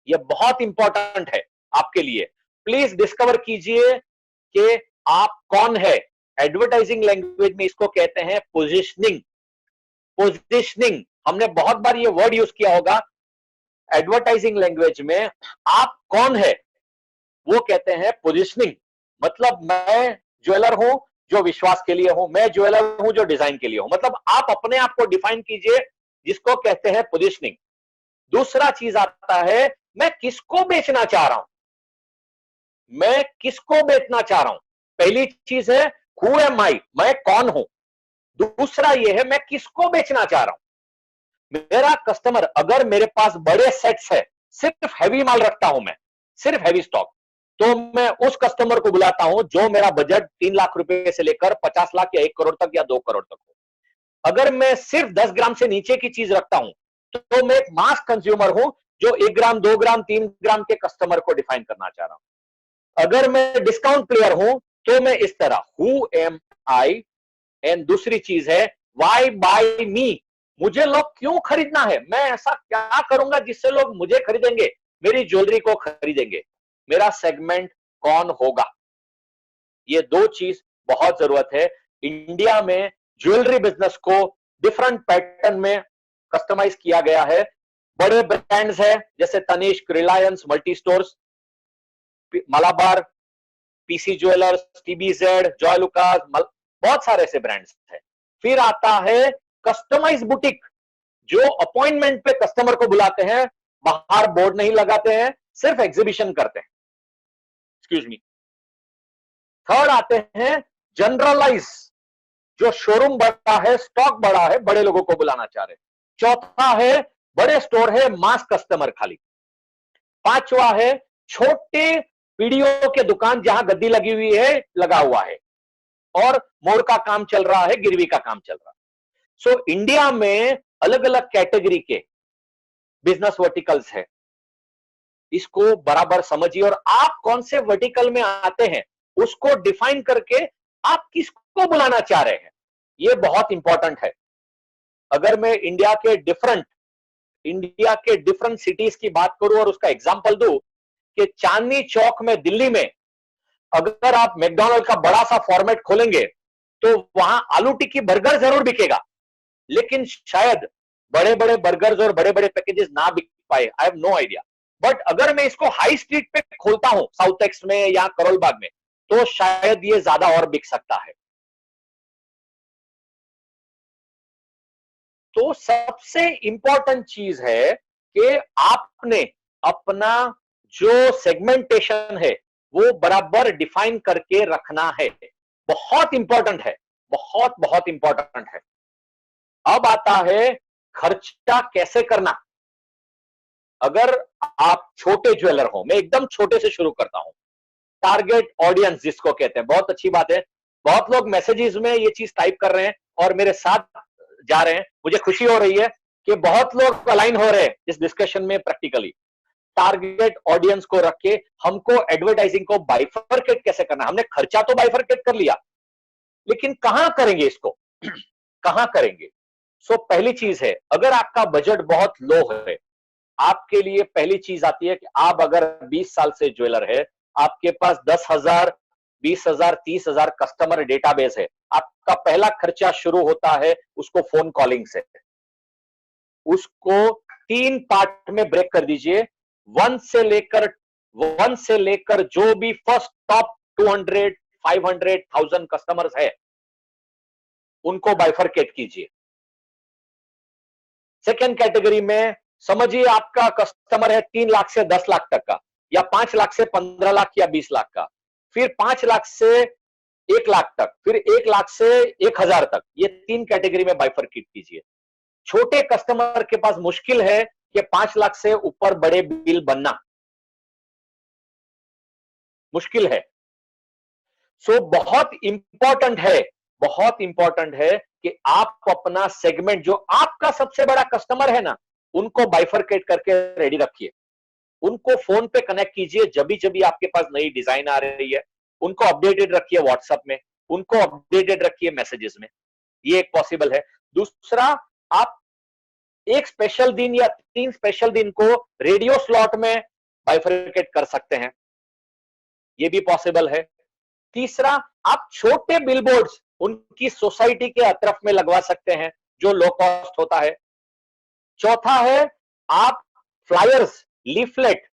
S1: यह बहुत इंपॉर्टेंट है आपके लिए। प्लीज डिस्कवर कीजिए कि आप कौन है। एडवर्टाइजिंग लैंग्वेज में इसको कहते हैं पोजिशनिंग। पोजिशनिंग, हमने बहुत बार ये वर्ड यूज किया होगा। एडवर्टाइजिंग लैंग्वेज में आप कौन है वो कहते हैं पोजिशनिंग। मतलब मैं ज्वेलर हूं जो विश्वास के लिए हूं, मैं ज्वेलर हूं जो डिजाइन के लिए हूं। मतलब आप अपने आप को डिफाइन कीजिए, जिसको कहते हैं पोजिशनिंग। दूसरा चीज आता है, मैं किसको बेचना चाह रहा हूं, मैं किसको बेचना चाह रहा हूं। पहली चीज है हु एम आई, मैं कौन हूं। दूसरा यह है मैं किसको बेचना चाह रहा हूं। मेरा कस्टमर, अगर मेरे पास बड़े सेट्स है, सिर्फ हैवी माल रखता हूं मैं, सिर्फ हैवी स्टॉक, तो मैं उस कस्टमर को बुलाता हूं जो मेरा बजट 3 लाख रुपए से लेकर 50 लाख या 1 करोड़ तक या 2 करोड़ तक हो। अगर मैं सिर्फ 10 ग्राम से नीचे की चीज रखता हूं, तो मैं एक मास कंज्यूमर हूं जो 1 ग्राम, 2 ग्राम, 3 ग्राम के कस्टमर को डिफाइन करना चाह रहा हूं। अगर मैं डिस्काउंट प्लेयर हूं, तो मैं इस तरह हु एम आई, एंड दूसरी चीज है वाई बाय मी, मुझे लोग क्यों खरीदना है, मैं ऐसा क्या करूंगा जिससे लोग मुझे खरीदेंगे, मेरी ज्वेलरी को खरीदेंगे, मेरा सेगमेंट कौन होगा। ये दो चीज बहुत जरूरत है। इंडिया में ज्वेलरी बिजनेस को डिफरेंट पैटर्न में कस्टमाइज किया गया है। बड़े ब्रांड्स है जैसे Tanishq, Reliance, multi stores, Malabar, PC jewellers, TBZ, Joyalukkas, बहुत सारे ऐसे ब्रांड्स हैं। फिर आता है कस्टमाइज बुटीक, जो अपॉइंटमेंट पे कस्टमर को बुलाते हैं, बाहर बोर्ड नहीं लगाते हैं, सिर्फ एग्जीबिशन करते हैं। Excuse me. थर्ड आते हैं जनरलाइज, जो शोरूम बड़ा है, स्टॉक बड़ा है, बड़े लोगों को बुलाना चाह रहे हैं। चौथा है बड़े स्टोर है, मास कस्टमर खाली। पांचवा है छोटे पीढ़ियों के दुकान जहां गद्दी लगी हुई है, लगा हुआ है, और मोड़ का काम चल रहा है, गिरवी का काम चल रहा है। सो इंडिया में अलग अलग कैटेगरी के बिजनेस वर्टिकल्स है, इसको बराबर समझिए, और आप कौन से वर्टिकल में आते हैं उसको डिफाइन करके आप किसको बुलाना चाह रहे हैं, ये बहुत इंपॉर्टेंट है। अगर मैं इंडिया के डिफरेंट सिटीज की बात करूं और उसका एग्जांपल दूं, कि चांदनी चौक में दिल्ली में अगर आप मैकडॉनल्ड का बड़ा सा फॉर्मेट खोलेंगे तो वहां आलू टिक्की बर्गर जरूर बिकेगा, लेकिन शायद बड़े बड़े बर्गर्स और बड़े बड़े पैकेजेस ना बिक पाए, I have no idea. But अगर मैं इसको हाई स्ट्रीट पे खोलता हूं, साउथ एक्स में या करोल बाग में, तो शायद ये ज्यादा और बिक सकता है। तो सबसे इंपॉर्टेंट चीज है कि आपने अपना जो सेगमेंटेशन है वो बराबर डिफाइन करके रखना है। बहुत इंपॉर्टेंट है, बहुत बहुत इंपॉर्टेंट है। अब आता है खर्चा कैसे करना। अगर आप छोटे ज्वेलर हो, मैं एकदम छोटे से शुरू करता हूं, टारगेट ऑडियंस जिसको कहते हैं, बहुत अच्छी बात है, बहुत लोग मैसेजेस में ये चीज टाइप कर रहे हैं और मेरे साथ जा रहे हैं, मुझे खुशी हो रही है कि बहुत लोग अलाइन हो रहे हैं इस डिस्कशन में प्रैक्टिकली। टारगेट ऑडियंस को रख के हमको एडवर्टाइजिंग को बाइफरकेट कैसे करना, हमने खर्चा तो बाइफरकेट कर लिया, लेकिन कहां करेंगे इसको कहां करेंगे। सो पहली चीज है, अगर आपका बजट बहुत लो है, आपके लिए पहली चीज आती है कि आप अगर 20 साल से ज्वेलर है, आपके पास 10,000, 20,000, 30,000 कस्टमर डेटाबेस है, आपका पहला खर्चा शुरू होता है उसको फोन कॉलिंग से। उसको 3 पार्ट में ब्रेक कर दीजिए। वन से लेकर जो भी फर्स्ट टॉप 200, 500, 1000 कस्टमर्स है, उनको बाइफरकेट कीजिए। सेकेंड कैटेगरी में समझिए आपका कस्टमर है 3 लाख से 10 लाख तक का, या 5 लाख से 15 लाख या 20 लाख का, फिर 5 लाख से 1 लाख तक, फिर 1 लाख से 1,000 तक, ये 3 कैटेगरी में बाइफरकेट कीजिए। छोटे कस्टमर के पास मुश्किल है कि 5 लाख से ऊपर बड़े बिल बनना मुश्किल है। सो बहुत इंपॉर्टेंट है कि आप अपना सेगमेंट, जो आपका सबसे बड़ा कस्टमर है ना, उनको बाइफरकेट करके रेडी रखिए। उनको फोन पे कनेक्ट कीजिए जब भी आपके पास नई डिजाइन आ रही है, उनको अपडेटेड रखिए व्हाट्सएप में, उनको अपडेटेड रखिए मैसेजेस में, ये एक पॉसिबल है। दूसरा, आप एक स्पेशल दिन या 3 स्पेशल दिन को रेडियो स्लॉट में बाइफरकेट कर सकते हैं, ये भी पॉसिबल है। तीसरा, आप छोटे बिलबोर्ड्स उनकी सोसाइटी के अतरफ में लगवा सकते हैं, जो लो कॉस्ट होता है। चौथा है, आप फ्लायर्स, लीफलेट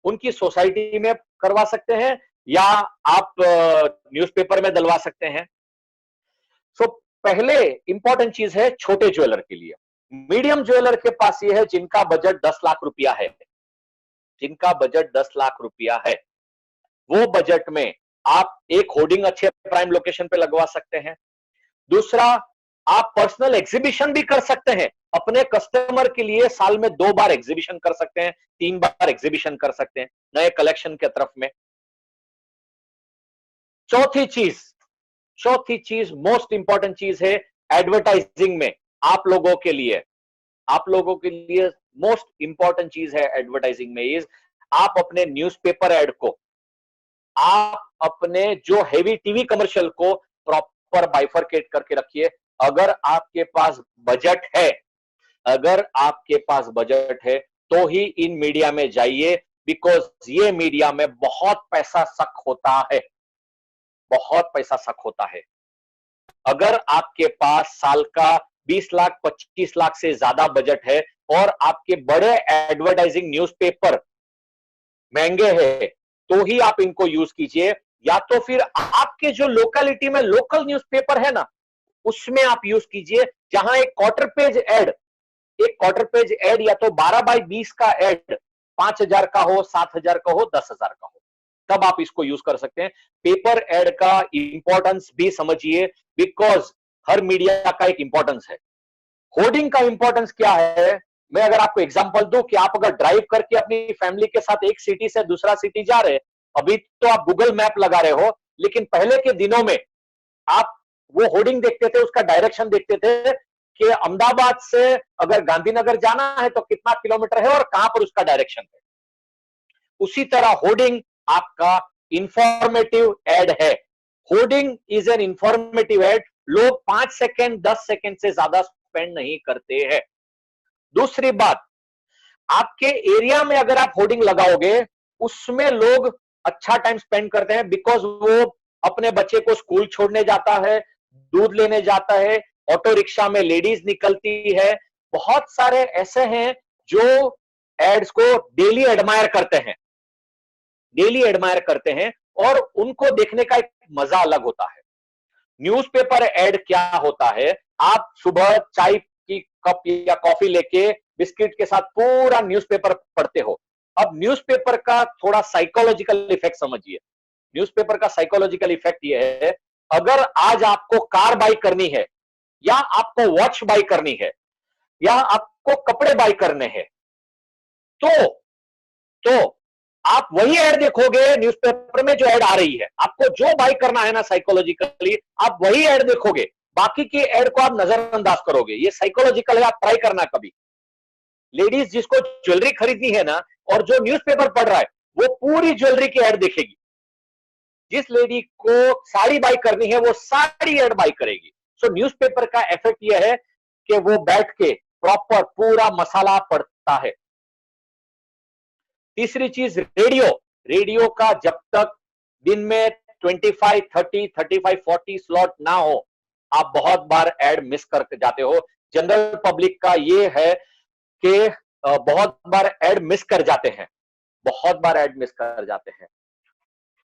S1: उनकी सोसाइटी में करवा सकते हैं, या आप न्यूज़पेपर में डलवा सकते हैं। सो पहले इंपॉर्टेंट चीज है छोटे ज्वेलर के लिए। मीडियम ज्वेलर के पास ये है जिनका बजट 10 लाख रुपया है, जिनका बजट 10 लाख रुपया है, वो बजट में आप एक होर्डिंग अच्छे प्राइम लोकेशन पे लगवा सकते हैं। दूसरा, आप पर्सनल एग्जीबिशन भी कर सकते हैं अपने कस्टमर के लिए, साल में 2 बार एग्जीबिशन कर सकते हैं, 3 बार एग्जीबिशन कर सकते हैं नए कलेक्शन के तरफ में। चौथी चीज मोस्ट इंपॉर्टेंट चीज है एडवर्टाइजिंग में। आप लोगों के लिए मोस्ट इंपॉर्टेंट चीज है एडवर्टाइजिंग में, इज आप अपने न्यूज़पेपर एड को, आप अपने जो हेवी टीवी कमर्शियल को प्रॉपर बाइफरकेट करके रखिए। अगर आपके पास बजट है अगर आपके पास बजट है तो ही इन मीडिया में जाइए, बिकॉज ये मीडिया में बहुत पैसा सक होता है, बहुत पैसा सक होता है। अगर आपके पास साल का 20 लाख 25 लाख से ज्यादा बजट है और आपके बड़े एडवर्टाइजिंग न्यूज़पेपर महंगे हैं, तो ही आप इनको यूज कीजिए। या तो फिर आपके जो लोकेलिटी में लोकल न्यूज़पेपर है ना, उसमें आप यूज कीजिए, जहां एक क्वार्टर पेज एड या तो 12x20 का एड 5,000 का हो, 7,000 का हो, 10,000 का हो, तब आप इसको यूज कर सकते हैं। पेपर एड का इंपॉर्टेंस भी समझिए, बिकॉज हर मीडिया का एक इंपॉर्टेंस है। होर्डिंग का इंपॉर्टेंस क्या है, मैं अगर आपको एग्जांपल दूं कि आप अगर ड्राइव करके अपनी फैमिली के साथ एक सिटी से दूसरा सिटी जा रहे हैं, अभी तो आप गूगल मैप लगा रहे हो, लेकिन पहले के दिनों में आप वो होर्डिंग देखते थे, उसका डायरेक्शन देखते थे कि अहमदाबाद से अगर गांधीनगर जाना है तो कितना किलोमीटर है और कहां पर उसका डायरेक्शन है। उसी तरह होर्डिंग आपका इंफॉर्मेटिव एड है। Hoarding is an informative ad. लोग 5 सेकेंड 10 सेकेंड से ज्यादा स्पेंड नहीं करते हैं। दूसरी बात, आपके एरिया में अगर आप होर्डिंग लगाओगे, उसमें लोग अच्छा टाइम स्पेंड करते हैं, बिकॉज वो अपने बच्चे को स्कूल छोड़ने जाता है, दूध लेने जाता है, ऑटो रिक्शा में लेडीज निकलती है। बहुत सारे ऐसे हैं जो एड्स को डेली एडमायर करते हैं, डेली एडमायर करते हैं, और उनको देखने का एक मजा अलग होता है। न्यूज़पेपर एड क्या होता है, आप सुबह चाय की कप या कॉफी लेके बिस्किट के साथ पूरा न्यूज़पेपर पढ़ते हो। अब न्यूज़पेपर का थोड़ा साइकोलॉजिकल इफेक्ट समझिए। न्यूज़पेपर का साइकोलॉजिकल इफेक्ट यह है, अगर आज आपको कार बाई करनी है, या आपको वॉच बाई करनी है, या आपको कपड़े बाई करने हैं, तो तो आप वही ऐड देखोगे न्यूज़पेपर में जो ऐड आ रही है। आपको जो बाई करना है ना साइकोलॉजिकली, आप वही ऐड देखोगे, बाकी की ऐड को आप नजरअंदाज करोगे। ये साइकोलॉजिकल है, आप ट्राई करना कभी। लेडीज जिसको ज्वेलरी खरीदनी है ना, और जो न्यूज़पेपर पढ़ रहा है, वो पूरी ज्वेलरी की ऐड देखेगी। जिस लेडी को साड़ी बाई करनी है, वो साड़ी ऐड बाई करेगी। सो न्यूज़पेपर का इफेक्ट यह है कि वो बैठ के प्रॉपर पूरा मसाला पढ़ता है। तीसरी चीज, रेडियो। रेडियो का जब तक दिन में 25 30 35 40 स्लॉट ना हो, आप बहुत बार एड मिस करके जाते हो। जनरल पब्लिक का ये है कि बहुत बार एड मिस कर जाते हैं, बहुत बार एड मिस कर जाते हैं।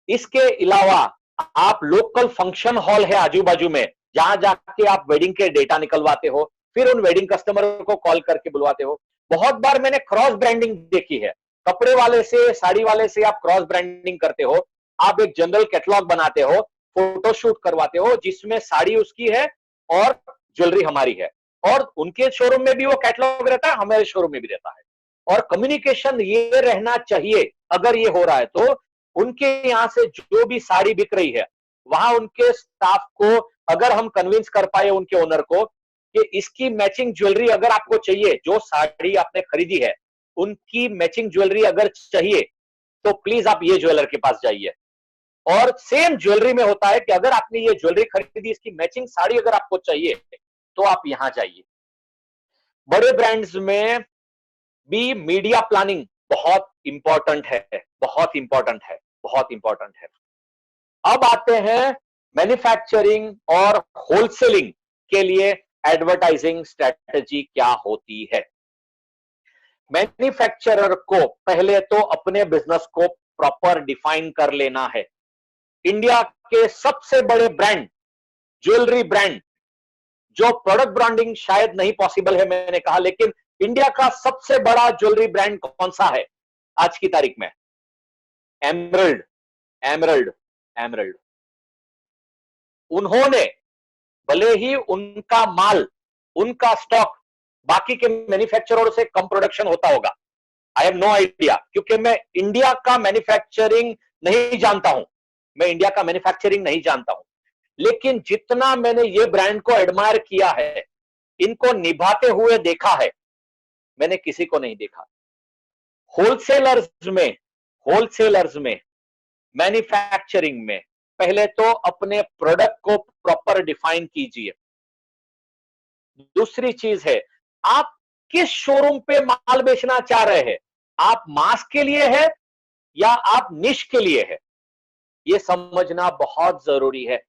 S1: इसके अलावा आप लोकल फंक्शन हॉल है आजू बाजू में, जहां जाके आप वेडिंग के डेटा निकलवाते हो, फिर उन वेडिंग कस्टमर को कॉल करके बुलवाते हो। बहुत बार मैंने क्रॉस ब्रांडिंग देखी है, कपड़े वाले से साड़ी वाले से आप क्रॉस ब्रांडिंग करते हो। आप एक जनरल कैटलॉग बनाते हो, फोटो शूट करवाते हो, जिसमें साड़ी उसकी है और ज्वेलरी हमारी है, और उनके शोरूम में भी वो कैटलॉग रहता है, हमारे शोरूम में भी रहता है। और कम्युनिकेशन ये रहना चाहिए, अगर ये हो रहा है तो उनके यहां से जो भी साड़ी बिक रही है, वहां उनके स्टाफ को अगर हम कन्विंस कर पाए उनके ओनर को कि इसकी मैचिंग ज्वेलरी अगर आपको चाहिए, जो साड़ी आपने खरीदी है उनकी मैचिंग ज्वेलरी अगर चाहिए, तो प्लीज आप ये ज्वेलर के पास जाइए। और सेम ज्वेलरी में होता है कि अगर आपने ये ज्वेलरी खरीदी, इसकी मैचिंग साड़ी अगर आपको चाहिए, तो आप यहां जाइए। बड़े ब्रांड्स में भी मीडिया प्लानिंग बहुत इंपॉर्टेंट है, बहुत इंपॉर्टेंट है, बहुत इंपॉर्टेंट है। अब आते हैं मैन्युफैक्चरिंग और होलसेलिंग के लिए एडवर्टाइजिंग स्ट्रेटजी क्या होती है। मैन्युफैक्चरर को पहले तो अपने बिजनेस को प्रॉपर डिफाइन कर लेना है। इंडिया के सबसे बड़े ब्रांड, ज्वेलरी ब्रांड, जो प्रोडक्ट ब्रांडिंग शायद नहीं पॉसिबल है मैंने कहा, लेकिन इंडिया का सबसे बड़ा ज्वेलरी ब्रांड कौन सा है आज की तारीख में? Emerald, emerald, emerald. उन्होंने, भले ही उनका माल, उनका स्टॉक बाकी के मैन्युफैक्चरर से कम प्रोडक्शन होता होगा, आई हैव नो आइडिया, क्योंकि मैं इंडिया का मैन्युफैक्चरिंग नहीं जानता हूं, मैं इंडिया का मैन्युफैक्चरिंग नहीं जानता हूं। लेकिन जितना मैंने ये ब्रांड को एडमायर किया है, इनको निभाते हुए देखा है, मैंने किसी को नहीं देखा। होलसेलर्स में मैन्युफैक्चरिंग में पहले तो अपने प्रोडक्ट को प्रॉपर डिफाइन कीजिए। दूसरी चीज है, आप किस शोरूम पे माल बेचना चाह रहे हैं? आप मास के लिए है या आप निश के लिए है? ये समझना बहुत जरूरी है,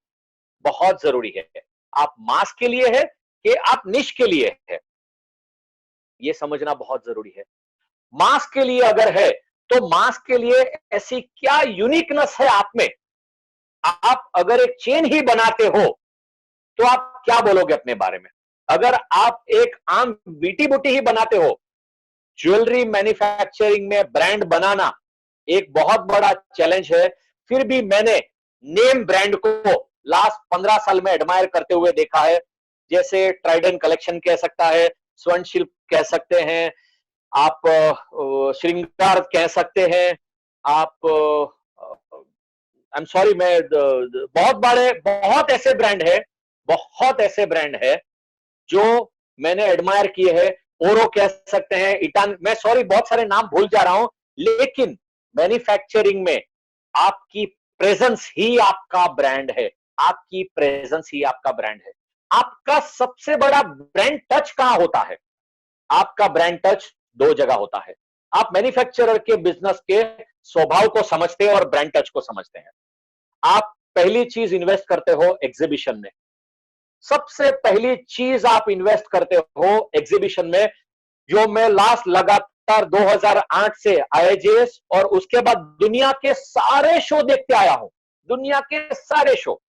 S1: बहुत जरूरी है। आप मास के लिए है कि आप निश के लिए है, ये समझना बहुत जरूरी है। मास के लिए अगर है तो मास के लिए ऐसी क्या यूनिकनेस है आप में? आप अगर एक चेन ही बनाते हो तो आप क्या बोलोगे अपने बारे में? अगर आप एक आम बीटी बूटी ही बनाते हो, ज्वेलरी मैन्युफैक्चरिंग में ब्रांड बनाना एक बहुत बड़ा चैलेंज है। फिर भी मैंने नेम ब्रांड को लास्ट 15 साल में एडमायर करते हुए देखा है। जैसे ट्राइडेंट कलेक्शन कह सकता है, स्वर्ण शिल्प कह सकते हैं, आप श्रृंगार कह सकते हैं, आप आई एम सॉरी, मैं बहुत बड़े, बहुत ऐसे ब्रांड है, बहुत ऐसे ब्रांड है जो मैंने एडमायर किए हैं। ओरो कह सकते हैं, इटान, मैं सॉरी बहुत सारे नाम भूल जा रहा हूं, लेकिन मैन्युफैक्चरिंग में आपकी प्रेजेंस ही आपका ब्रांड है, आपकी प्रेजेंस ही आपका ब्रांड है। आपका सबसे बड़ा ब्रांड टच कहां होता है? आपका ब्रांड टच दो जगह होता है। आप मैन्युफैक्चरर के बिजनेस के स्वभाव को समझते हैं और ब्रांड टच को समझते हैं। आप पहली चीज इन्वेस्ट करते हो एग्जीबिशन में, सबसे पहली चीज आप इन्वेस्ट करते हो एग्जीबिशन में, जो मैं लास्ट लगातार 2008 से आईजेएस और उसके बाद दुनिया के सारे शो देखते आया हूं, दुनिया के सारे शो।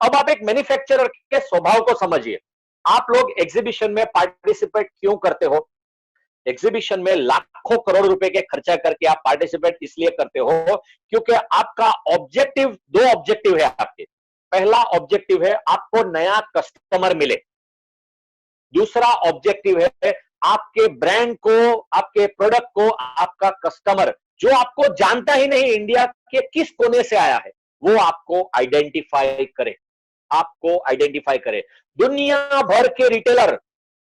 S1: अब आप एक मैन्युफैक्चरर के स्वभाव को समझिए। आप लोग एग्जीबिशन में पार्टिसिपेट क्यों करते हो? एग्जीबिशन में लाखों करोड़ रुपए के खर्चा करके आप पार्टिसिपेट इसलिए करते हो क्योंकि आपका ऑब्जेक्टिव, दो ऑब्जेक्टिव है आपके। पहला ऑब्जेक्टिव है आपको नया कस्टमर मिले, दूसरा ऑब्जेक्टिव है आपके ब्रांड को, आपके प्रोडक्ट को, आपका कस्टमर जो आपको जानता ही नहीं, इंडिया के किस कोने से आया है, वो आपको आइडेंटिफाई करे, आपको आइडेंटिफाई करे। दुनिया भर के रिटेलर,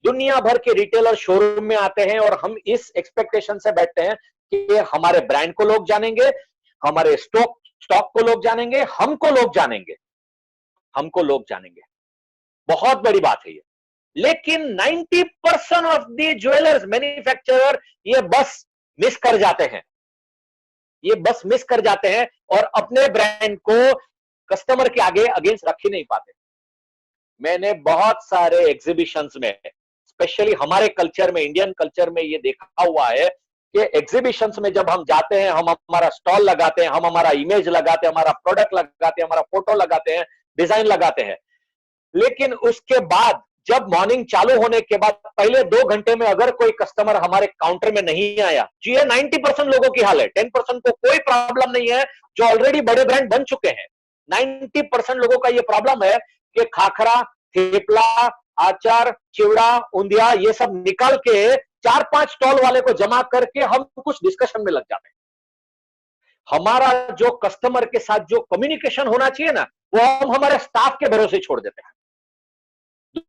S1: दुनिया भर के रिटेलर शोरूम में आते हैं और हम इस एक्सपेक्टेशन से बैठते हैं कि हमारे ब्रांड को लोग जानेंगे, हमारे स्टॉक स्टॉक को लोग जानेंगे, हमको लोग जानेंगे, हमको लोग जानेंगे। बहुत बड़ी बात है ये। लेकिन 90% ऑफ द ज्वेलर्स मैन्युफैक्चरर ये बस मिस कर जाते हैं, ये बस मिस कर जाते हैं और अपने ब्रांड को कस्टमर के आगे अगेंस्ट रख ही नहीं पाते। मैंने बहुत सारे एग्जीबिशंस में, स्पेशली हमारे कल्चर में, इंडियन कल्चर में ये देखा हुआ है कि एग्जीबिशंस में जब हम जाते हैं, हम हमारा स्टॉल लगाते हैं, हम हमारा इमेज लगाते हैं, हमारा प्रोडक्ट लगाते हैं, हमारा फोटो लगाते हैं, डिजाइन लगाते हैं, लेकिन उसके बाद जब मॉर्निंग चालू होने के बाद पहले 2 घंटे में अगर कोई कस्टमर हमारे काउंटर में नहीं आया, जी ये 90% लोगों की हाल है। 10% को कोई प्रॉब्लम नहीं है जो ऑलरेडी बड़े ब्रांड बन चुके हैं। 90% लोगों का ये प्रॉब्लम है कि खाखरा, थेपला, आचार, चिवड़ा, ऊंधिया ये सब निकाल के 4-5 स्टॉल वाले को जमा करके हम कुछ डिस्कशन में लग जाते हैं। हमारा जो कस्टमर के साथ जो कम्युनिकेशन होना चाहिए ना, वो हम हमारे स्टाफ के भरोसे छोड़ देते हैं।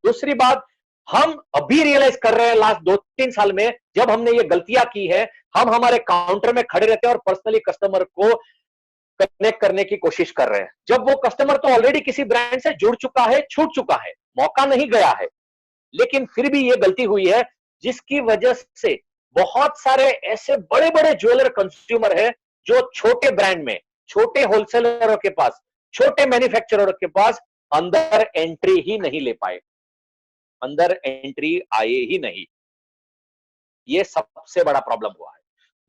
S1: दूसरी बात, हम अभी रियलाइज कर रहे हैं लास्ट 2-3 साल में, जब हमने ये गलतियां की है, हम हमारे काउंटर में खड़े रहते हैं और पर्सनली कस्टमर को कनेक्ट करने की कोशिश कर रहे हैं, जब वो कस्टमर तो ऑलरेडी किसी ब्रांड से जुड़ चुका है, छूट चुका है, मौका नहीं गया है। लेकिन फिर भी ये गलती हुई है जिसकी वजह से बहुत सारे ऐसे बड़े बड़े ज्वेलर कंज्यूमर है जो छोटे ब्रांड में, छोटे होलसेलरों के पास, छोटे मैन्युफैक्चरर के पास अंदर एंट्री ही नहीं ले पाए, अंदर एंट्री आए ही नहीं। ये सबसे बड़ा प्रॉब्लम हुआ है।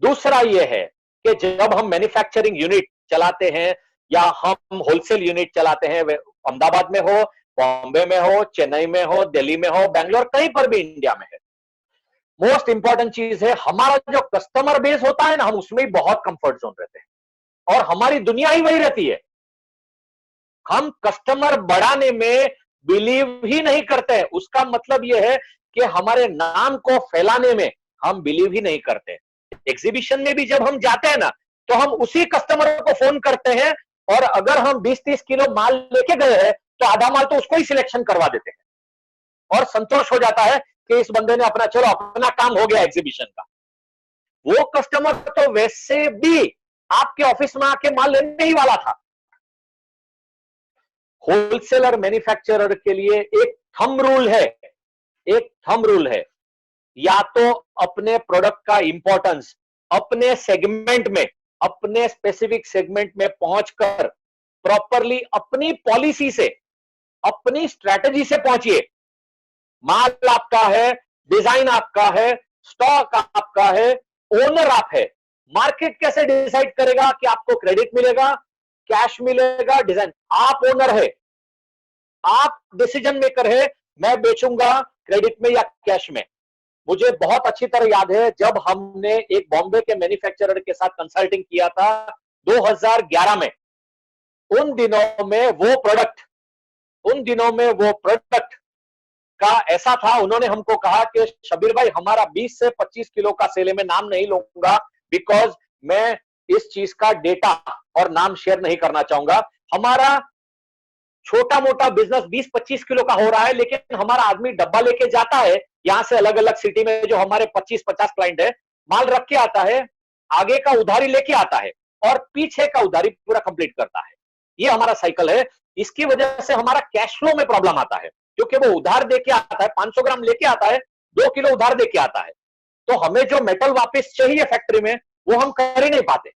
S1: दूसरा ये है कि जब हम मैन्युफैक्चरिंग यूनिट चलाते हैं या हम होलसेल यूनिट चलाते हैं, अहमदाबाद में हो, बॉम्बे में हो, चेन्नई में हो, दिल्ली में हो, बैंगलोर, कहीं पर भी इंडिया में है, मोस्ट इंपॉर्टेंट चीज है हमारा जो कस्टमर बेस होता है ना, हम उसमें ही बहुत कंफर्ट जोन रहते हैं और हमारी दुनिया ही वही रहती है। हम कस्टमर बढ़ाने में बिलीव ही नहीं करते हैं। उसका मतलब यह है कि हमारे नाम को फैलाने में हम बिलीव ही नहीं करते। एग्जीबिशन में भी जब हम जाते हैं ना, तो हम उसी कस्टमर को फोन करते हैं और अगर हम 20-30 किलो माल लेके गए हैं तो आधा माल तो उसको ही सिलेक्शन करवा देते हैं और संतोष हो जाता है कि इस बंदे ने अपना, चलो अपना काम हो गया एग्जीबिशन का। वो कस्टमर तो वैसे भी आपके ऑफिस में आके माल लेने ही वाला था। होलसेलर मैन्युफैक्चरर के लिए एक थंब रूल है, एक थंब रूल है, या तो अपने प्रोडक्ट का इंपॉर्टेंस अपने सेगमेंट में, अपने स्पेसिफिक सेगमेंट में पहुंचकर प्रॉपरली अपनी पॉलिसी से, अपनी स्ट्रेटजी से पहुंचिए। माल आपका है, डिजाइन आपका है, स्टॉक आपका है, ओनर आप है। मार्केट कैसे डिसाइड करेगा कि आपको क्रेडिट मिलेगा, कैश मिलेगा, डिजाइन? आप ओनर है, आप डिसीजन मेकर है, मैं बेचूंगा क्रेडिट में या कैश में। मुझे बहुत अच्छी तरह याद है जब हमने एक बॉम्बे के मैन्युफैक्चरर के साथ कंसल्टिंग किया था 2011 में। उन दिनों में वो प्रोडक्ट का ऐसा था, उन्होंने हमको कहा कि शबीर भाई हमारा 20 से 25 किलो का सेल है, मैं नाम नहीं लूंगा बिकॉज मैं इस चीज का डेटा और नाम शेयर नहीं करना चाहूंगा। हमारा छोटा मोटा बिजनेस 20-25 किलो का हो रहा है, लेकिन हमारा आदमी डब्बा लेके जाता है यहां से अलग अलग सिटी में, जो हमारे 25-50 क्लाइंट है, माल रख के आता है, आगे का उधारी लेके आता है और पीछे का उधारी पूरा कंप्लीट करता है। ये हमारा साइकिल है। इसकी वजह से हमारा कैश फ्लो में प्रॉब्लम आता है, क्योंकि वो उधार देके आता है, 500 ग्राम लेके आता है, 2 किलो उधार देके आता है, तो हमें जो मेटल वापस चाहिए फैक्ट्री में वो हम कर ही नहीं पाते।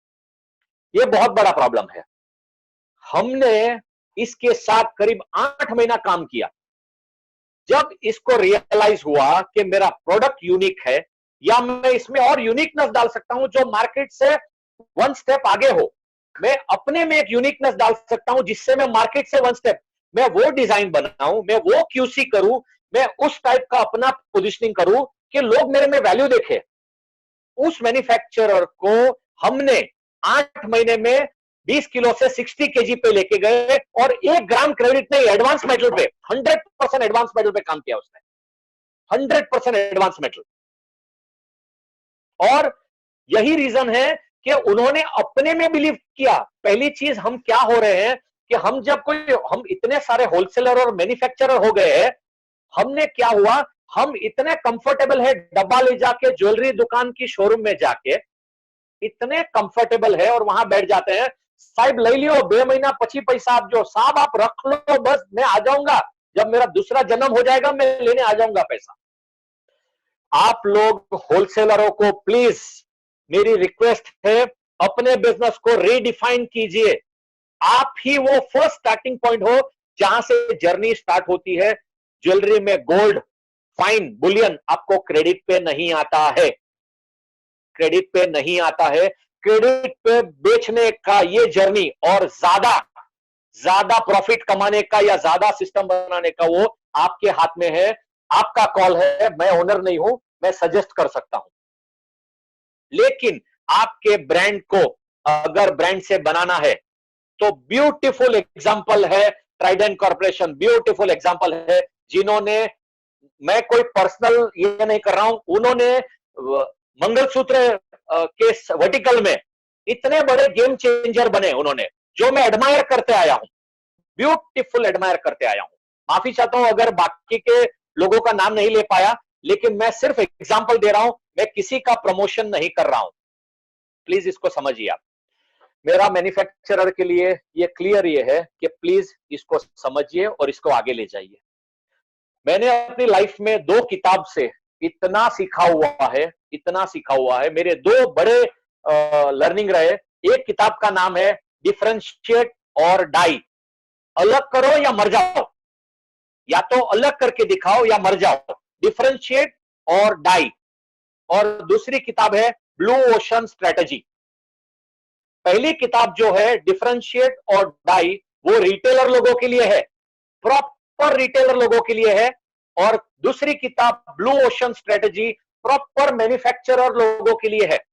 S1: ये बहुत बड़ा प्रॉब्लम है। हमने इसके साथ करीब 8 महीना काम किया। जब इसको रियलाइज हुआ कि मेरा प्रोडक्ट यूनिक है या मैं इसमें और यूनिकनेस डाल सकता हूं जो मार्केट से 1 स्टेप आगे हो, मैं अपने में एक यूनिकनेस डाल सकता हूं जिससे मैं मार्केट से 1 स्टेप, मैं वो डिजाइन बनाऊं, मैं वो क्यूसी करूं, मैं उस टाइप का अपना पोजिशनिंग करूं कि लोग मेरे में वैल्यू देखें। उस मैन्युफैक्चरर को हमने 8 महीने में 20 किलो से 60 केजी पे लेके गए और 1 ग्राम क्रेडिट नहीं, एडवांस मेटल पे 100% एडवांस मेटल पे काम किया उसने, 100% एडवांस मेटल। और यही रीजन है कि उन्होंने अपने में बिलीव किया। पहली चीज, हम क्या हो रहे हैं कि हम इतने सारे होलसेलर और मैन्युफैक्चरर हो गए हैं, हमने क्या हुआ, हम इतने कंफर्टेबल है डब्बा ले जाके ज्वेलरी दुकान की शोरूम में जाके, इतने कंफर्टेबल है और वहां बैठ जाते हैं, साहब ले लियो 2 महीना 25 पैसा आप जो साहब आप रख लो, बस मैं आ जाऊंगा, जब मेरा दूसरा जन्म हो जाएगा मैं लेने आ जाऊंगा पैसा। आप लोग होलसेलरों को प्लीज मेरी रिक्वेस्ट है, अपने बिजनेस को रीडिफाइन कीजिए। आप ही वो फर्स्ट स्टार्टिंग पॉइंट हो जहां से जर्नी स्टार्ट होती है। ज्वेलरी में गोल्ड, फाइन, बुलियन आपको क्रेडिट पे नहीं आता है, क्रेडिट पे नहीं आता है। क्रेडिट पे बेचने का ये जर्नी और ज्यादा ज्यादा प्रॉफिट कमाने का या ज्यादा सिस्टम बनाने का वो आपके हाथ में है। आपका कॉल है, मैं ओनर नहीं हूं, मैं सजेस्ट कर सकता हूं। लेकिन आपके ब्रांड को अगर ब्रांड से बनाना है तो ब्यूटीफुल एग्जांपल है ट्राइडेंट कॉर्पोरेशन, ब्यूटीफुल एग्जांपल है जिन्होंने, मैं कोई पर्सनल ये नहीं कर रहा हूं, उन्होंने मंगलसूत्र के वर्टिकल में इतने बड़े गेम चेंजर बने उन्होंने, जो मैं एडमायर करते आया हूं, ब्यूटीफुल एडमायर करते आया हूं। माफी चाहता हूं अगर बाकी के लोगों का नाम नहीं ले पाया, लेकिन मैं सिर्फ एग्जांपल दे रहा हूं, मैं किसी का प्रमोशन नहीं कर रहा हूं, प्लीज इसको समझिए आप। मेरा मैन्युफैक्चरर के लिए ये क्लियर ये है कि प्लीज इसको समझिए और इसको आगे ले जाइए। मैंने अपनी लाइफ में 2 किताब से इतना सीखा हुआ है, इतना सीखा हुआ है। मेरे 2 बड़े लर्निंग रहे। एक किताब का नाम है डिफरेंशिएट और डाई, अलग करो या मर जाओ, या तो अलग करके दिखाओ या मर जाओ, डिफरेंशिएट और डाई। और दूसरी किताब है ब्लू ओशन स्ट्रेटजी। पहली किताब जो है डिफरेंशिएट और डाई, वो रिटेलर लोगों के लिए है, प्रॉपर रिटेलर लोगों के लिए है। और दूसरी किताब blue ocean strategy proper manufacturer लोगों के लिए है।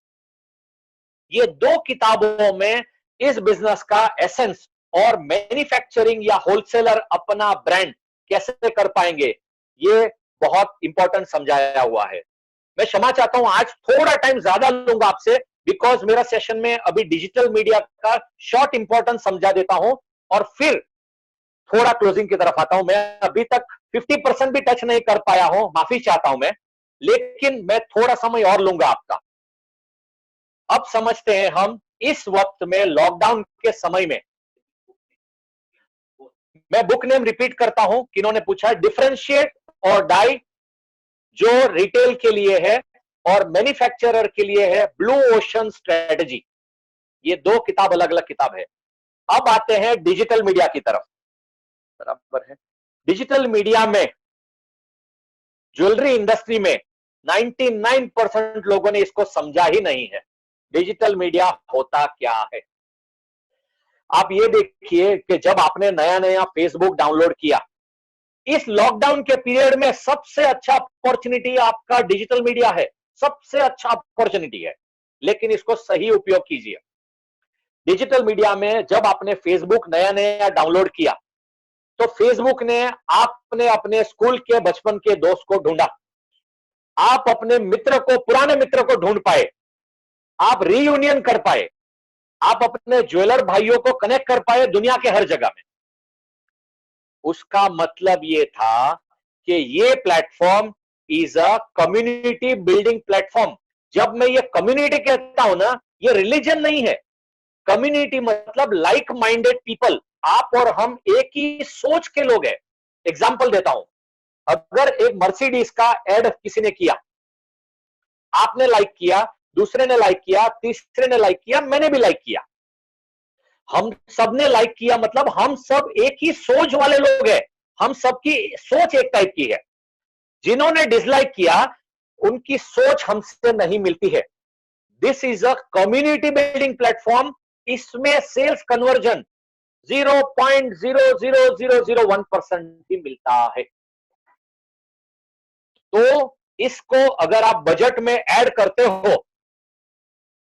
S1: ये 2 किताबों में इस बिजनेस का एसेंस और मैन्युफैक्चरिंग या होलसेलर अपना ब्रांड कैसे कर पाएंगे, ये बहुत इंपॉर्टेंट समझाया हुआ है। मैं क्षमा चाहता हूं, आज थोड़ा टाइम ज्यादा लूंगा आपसे, बिकॉज मेरा सेशन में अभी डिजिटल मीडिया का शॉर्ट इंपॉर्टेंस समझा देता हूं और फिर थोड़ा क्लोजिंग की तरफ आता हूं। मैं अभी तक 50% भी टच नहीं कर पाया हूं, माफी चाहता हूं मैं, लेकिन मैं थोड़ा समय और लूंगा आपका। अब समझते हैं हम इस वक्त में, लॉकडाउन के समय में, मैं बुक नेम रिपीट करता हूं, किन्होंने पूछा है, डिफरेंशिएट और डाई, जो रिटेल के लिए है और मैन्युफैक्चरर के लिए है ब्लू ओशन स्ट्रेटजी। ये दो किताब अलग अलग किताब है। अब आते हैं डिजिटल मीडिया की तरफ। बराबर है। डिजिटल मीडिया में, ज्वेलरी इंडस्ट्री में 99% लोगों ने इसको समझा ही नहीं है। डिजिटल मीडिया होता क्या है? आप ये देखिए कि जब आपने नया नया फेसबुक डाउनलोड किया, इस लॉकडाउन के पीरियड में सबसे अच्छा अपॉर्चुनिटी आपका डिजिटल मीडिया है, सबसे अच्छा अपॉर्चुनिटी है, लेकिन इसको सही उपयोग कीजिए। डिजिटल मीडिया में जब आपने फेसबुक नया नया डाउनलोड किया, तो फेसबुक ने आपने अपने स्कूल के बचपन के दोस्त को ढूंढा, आप अपने मित्र को, पुराने मित्र को ढूंढ पाए, आप रीयूनियन कर पाए, आप अपने ज्वेलर भाइयों को कनेक्ट कर पाए दुनिया के हर जगह में। उसका मतलब ये था कि ये platform is a community building platform. जब मैं ये कम्युनिटी कहता हूं ना, ये रिलीजन नहीं है। कम्युनिटी मतलब लाइक माइंडेड पीपल। आप और हम एक ही सोच के लोग हैं। एग्जाम्पल देता हूं, अगर एक मर्सिडीज का एड किसी ने किया, आपने लाइक किया, दूसरे ने लाइक किया, तीसरे ने लाइक किया, मैंने भी लाइक किया, हम सबने लाइक किया, मतलब हम सब एक ही सोच वाले लोग हैं। हम सबकी सोच एक टाइप की है। जिन्होंने डिसलाइक किया, उनकी सोच हमसे नहीं मिलती है। This is a community building platform. इसमें सेल्स कन्वर्जन 0.00001% ही मिलता है। तो इसको अगर आप बजट में ऐड करते हो,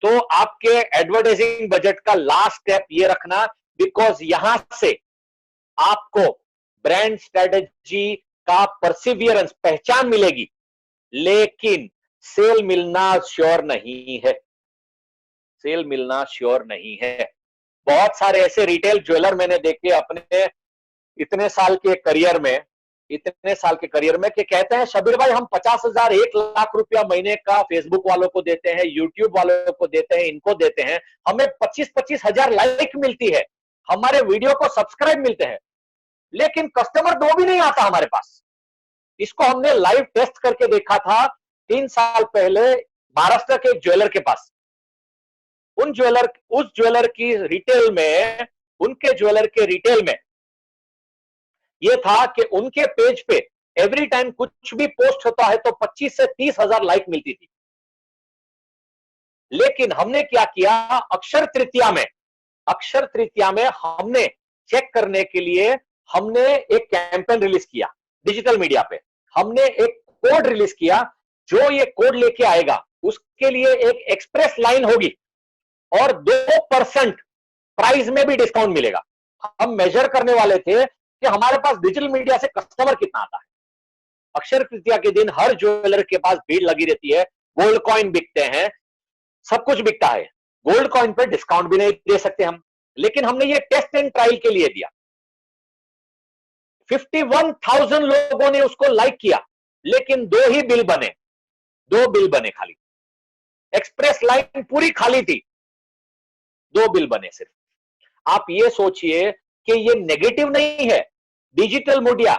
S1: तो आपके एडवर्टाइजिंग बजट का लास्ट स्टेप ये रखना, बिकॉज यहां से आपको ब्रांड स्ट्रेटेजी का परसिवियरेंस, पहचान मिलेगी, लेकिन सेल मिलना श्योर नहीं है। सेल मिलना श्योर नहीं है। बहुत सारे ऐसे रिटेल ज्वेलर मैंने देखे अपने इतने साल के करियर में, कि कहते हैं शबीर भाई हम 50,000 1 लाख रुपया महीने का फेसबुक वालों को देते हैं, यूट्यूब वालों को देते हैं, इनको देते हैं, हमें 25-25 हजार लाइक मिलती है, हमारे वीडियो को सब्सक्राइब मिलते हैं, लेकिन कस्टमर दो भी नहीं आता हमारे पास। इसको हमने लाइव टेस्ट करके देखा था 3 साल पहले महाराष्ट्र के एक ज्वेलर के पास। उस ज्वेलर की रिटेल में, उनके ज्वेलर के रिटेल में यह था कि उनके पेज पे एवरी टाइम कुछ भी पोस्ट होता है तो 25 से 30 हजार लाइक मिलती थी। लेकिन हमने क्या किया, अक्षर तृतीया में हमने चेक करने के लिए हमने एक कैंपेन रिलीज किया डिजिटल मीडिया पे। हमने एक कोड रिलीज किया, जो ये कोड लेके आएगा उसके लिए एक एक्सप्रेस लाइन होगी और 2% प्राइस में भी डिस्काउंट मिलेगा। हम मेजर करने वाले थे कि हमारे पास डिजिटल मीडिया से कस्टमर कितना आता है। अक्षर तृतीया के दिन हर ज्वेलर के पास भीड़ लगी रहती है, गोल्ड कॉइन बिकते हैं, सब कुछ बिकता है। गोल्ड कॉइन पर डिस्काउंट भी नहीं दे सकते हम, लेकिन हमने ये टेस्ट एंड ट्रायल के लिए दिया। 51,000 लोगों ने उसको लाइक किया, लेकिन 2 बिल बने खाली। एक्सप्रेस लाइन पूरी खाली थी, 2 बिल बने सिर्फ। आप ये सोचिए कि ये नेगेटिव नहीं है। डिजिटल मीडिया,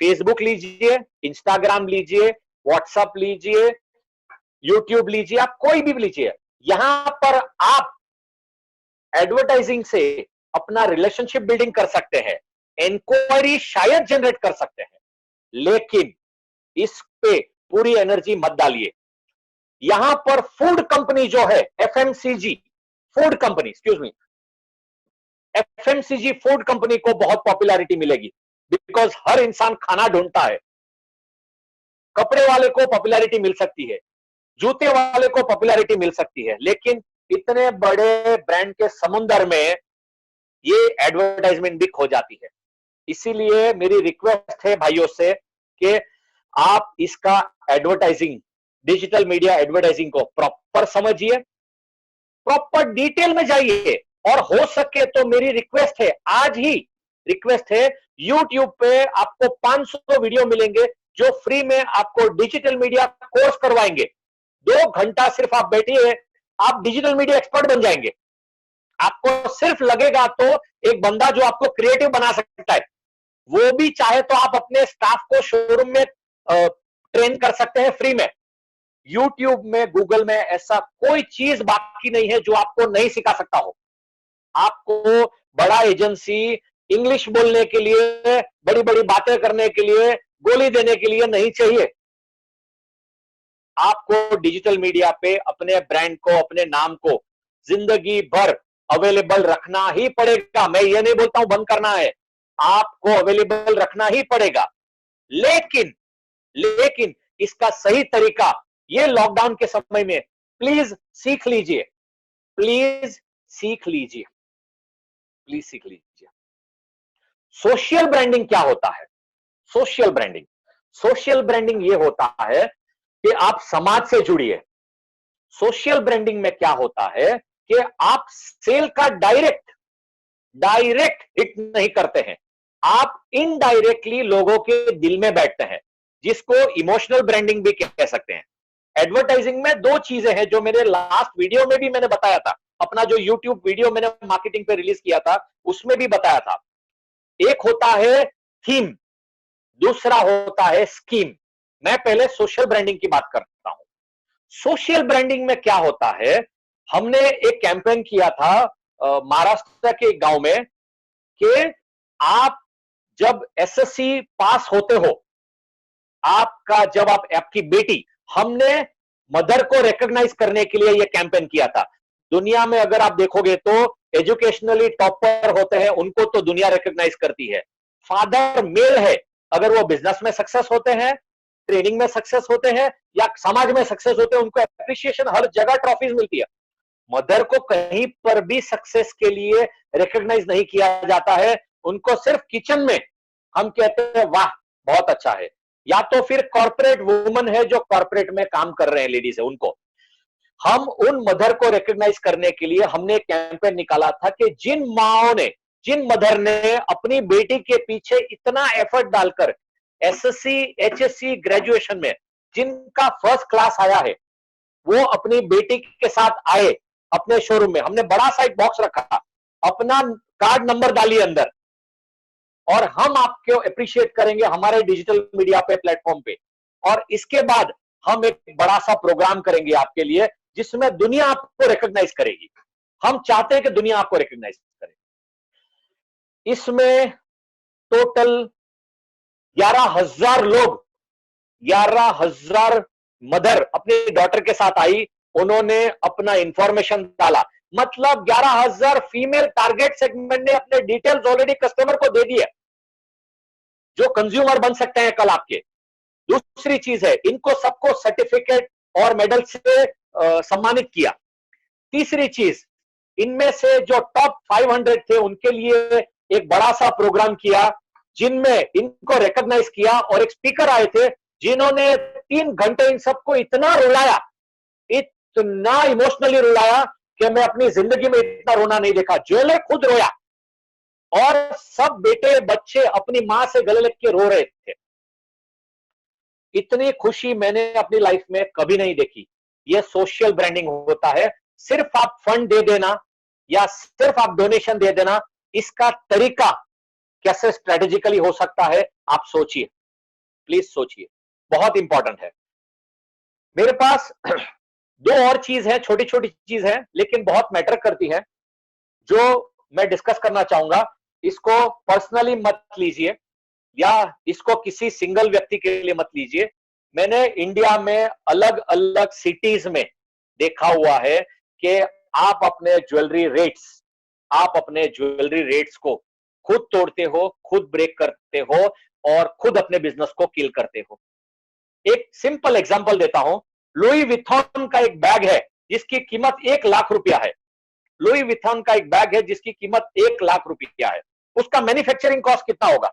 S1: फेसबुक लीजिए, इंस्टाग्राम लीजिए, व्हाट्सएप लीजिए, यूट्यूब लीजिए, आप कोई भी लीजिए, यहां पर आप एडवर्टाइजिंग से अपना रिलेशनशिप बिल्डिंग कर सकते हैं, इंक्वायरी शायद जनरेट कर सकते हैं, लेकिन इस पे पूरी एनर्जी मत डालिए। यहां पर फूड कंपनी जो है, FMCG food company, excuse me, FMCG food company को बहुत पॉपुलैरिटी मिलेगी, बिकॉज हर इंसान खाना ढूंढता है। कपड़े वाले को पॉपुलैरिटी मिल सकती है, जूते वाले को पॉपुलैरिटी मिल सकती है, लेकिन इतने बड़े ब्रांड के समुंदर में ये एडवर्टाइजमेंट भी खो जाती है। इसीलिए मेरी रिक्वेस्ट है भाइयों से कि आप इसका एडवर्टाइजिंग, डिजिटल मीडिया एडवर्टाइजिंग को प्रॉपर समझिए, प्रॉपर डिटेल में जाइए, और हो सके तो मेरी रिक्वेस्ट है, आज ही रिक्वेस्ट है, यूट्यूब पे आपको 500 वीडियो मिलेंगे जो फ्री में आपको डिजिटल मीडिया कोर्स करवाएंगे। 2 घंटा सिर्फ आप बैठिए, आप डिजिटल मीडिया एक्सपर्ट बन जाएंगे। आपको सिर्फ लगेगा तो एक बंदा जो आपको क्रिएटिव बना सकता है, वो भी चाहे तो आप अपने स्टाफ को शोरूम में ट्रेन कर सकते हैं फ्री में। यूट्यूब में, गूगल में ऐसा कोई चीज बाकी नहीं है जो आपको नहीं सिखा सकता हो। आपको बड़ा एजेंसी इंग्लिश बोलने के लिए, बड़ी बड़ी बातें करने के लिए, गोली देने के लिए नहीं चाहिए। आपको डिजिटल मीडिया पे अपने ब्रांड को, अपने नाम को जिंदगी भर अवेलेबल रखना ही पड़ेगा। मैं ये नहीं बोलता हूं बंद करना है, आपको अवेलेबल रखना ही पड़ेगा। लेकिन लेकिन इसका सही तरीका ये लॉकडाउन के समय में प्लीज सीख लीजिए, प्लीज सीख लीजिए, प्लीज सीख लीजिए। सोशल ब्रांडिंग क्या होता है? सोशल ब्रांडिंग, सोशल ब्रांडिंग ये होता है कि आप समाज से जुड़िए। सोशल ब्रांडिंग में क्या होता है कि आप सेल का डायरेक्ट डायरेक्ट हिट नहीं करते हैं, आप इनडायरेक्टली लोगों के दिल में बैठते हैं, जिसको इमोशनल ब्रांडिंग भी कह सकते हैं। एडवर्टाइजिंग में दो चीजें हैं जो मेरे लास्ट वीडियो में भी मैंने बताया था, अपना जो यूट्यूब वीडियो मैंने मार्केटिंग पे रिलीज किया था उसमें भी बताया था। एक होता है थीम, दूसरा होता है स्कीम। मैं पहले सोशल ब्रांडिंग की बात करता हूं। सोशल ब्रांडिंग में क्या होता है, हमने एक कैंपेन किया था महाराष्ट्र के एक गांव में कि आप जब एसएससी पास होते हो, आपका जब आपकी बेटी, हमने मदर को रिकॉग्नाइज करने के लिए यह कैंपेन किया था। दुनिया में अगर आप देखोगे तो एजुकेशनली टॉपर होते हैं, उनको तो दुनिया रिकॉग्नाइज करती है। फादर मेल है, अगर वो बिजनेस में सक्सेस होते हैं, ट्रेनिंग में सक्सेस होते हैं या समाज में सक्सेस होते हैं, उनको एप्रिसिएशन हर जगह ट्रॉफीज मिलती है। मदर को कहीं पर भी सक्सेस के लिए रिकॉग्नाइज नहीं किया जाता है, उनको सिर्फ किचन में हम कहते हैं वाह बहुत अच्छा है, या तो फिर कॉर्पोरेट वुमन है जो कॉर्पोरेट में काम कर रहे हैं, लेडीज है, उनको। हम उन मदर को रिकॉग्नाइज करने के लिए हमने एक कैंपेन निकाला था कि जिन माओ ने, जिन मदर ने अपनी बेटी के पीछे इतना एफर्ट डालकर एसएससी एचएससी ग्रेजुएशन में जिनका फर्स्ट क्लास आया है, वो अपनी बेटी के साथ आए अपने शोरूम में। हमने बड़ा सा एक बॉक्स रखा, अपना कार्ड नंबर डालिए अंदर, और हम आपको अप्रिशिएट करेंगे हमारे डिजिटल मीडिया पे, प्लेटफॉर्म पे। और इसके बाद हम एक बड़ा सा प्रोग्राम करेंगे आपके लिए, जिसमें दुनिया आपको रिकॉग्नाइज करेगी। हम चाहते हैं कि दुनिया आपको रिकॉग्नाइज करे। इसमें टोटल 11,000 लोग, 11,000 मदर अपनी डॉटर के साथ आई, उन्होंने अपना इंफॉर्मेशन डाला। मतलब 11,000 फीमेल टारगेट सेगमेंट ने अपने डिटेल्स ऑलरेडी कस्टमर को दे दिए, जो कंज्यूमर बन सकते हैं कल आपके। दूसरी चीज है, इनको सबको सर्टिफिकेट और मेडल से सम्मानित किया। तीसरी चीज, इनमें से जो टॉप 500 थे उनके लिए एक बड़ा सा प्रोग्राम किया, जिनमें इनको रिकॉग्नाइज किया, और एक स्पीकर आए थे जिन्होंने 3 घंटे इन सबको इतना रुलाया, इतना इमोशनली रुलाया कि मैं अपनी जिंदगी में इतना रोना नहीं देखा। जोले खुद रोया, और सब बेटे बच्चे अपनी मां से गले लग के रो रहे थे। इतनी खुशी मैंने अपनी लाइफ में कभी नहीं देखी। यह सोशल ब्रांडिंग होता है। सिर्फ आप फंड दे देना या सिर्फ आप डोनेशन दे देना, इसका तरीका कैसे स्ट्रेटेजिकली हो सकता है, आप सोचिए, प्लीज सोचिए, बहुत इंपॉर्टेंट है। मेरे पास 2 और चीज है, छोटी छोटी चीज है लेकिन बहुत मैटर करती है, जो मैं डिस्कस करना चाहूंगा। इसको पर्सनली मत लीजिए या इसको किसी सिंगल व्यक्ति के लिए मत लीजिए। मैंने इंडिया में अलग अलग सिटीज में देखा हुआ है कि आप अपने ज्वेलरी रेट्स को खुद तोड़ते हो, खुद ब्रेक करते हो, और खुद अपने बिजनेस को किल करते हो। एक सिंपल एग्जांपल देता हूं। लुई विथॉन का एक बैग है जिसकी कीमत 1 लाख रुपया है। लुई विथॉन का एक बैग है जिसकी कीमत 1 लाख रुपया है। उसका मैन्युफैक्चरिंग कॉस्ट कितना होगा?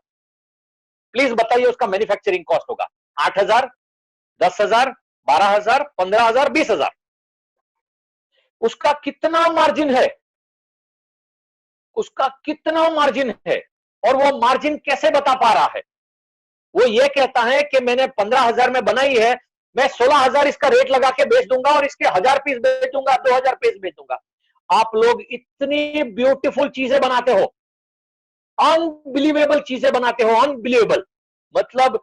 S1: प्लीज बताइए। उसका मैन्युफैक्चरिंग कॉस्ट होगा 8,000, 10,000, 12,000, 15,000, 20,000। उसका कितना मार्जिन है? उसका कितना मार्जिन है? और वो मार्जिन कैसे बता पा रहा है? वो ये कहता है कि मैंने 15,000 में बनाई है, मैं 16,000 इसका रेट लगा के बेच दूंगा, और इसके 1,000 पीस बेच दूंगा, 2,000 पीस बेच दूंगा। आप लोग इतनी ब्यूटीफुल चीजें बनाते हो, अनबिलीवेबल चीजें बनाते हो, अनबिलीवेबल। मतलब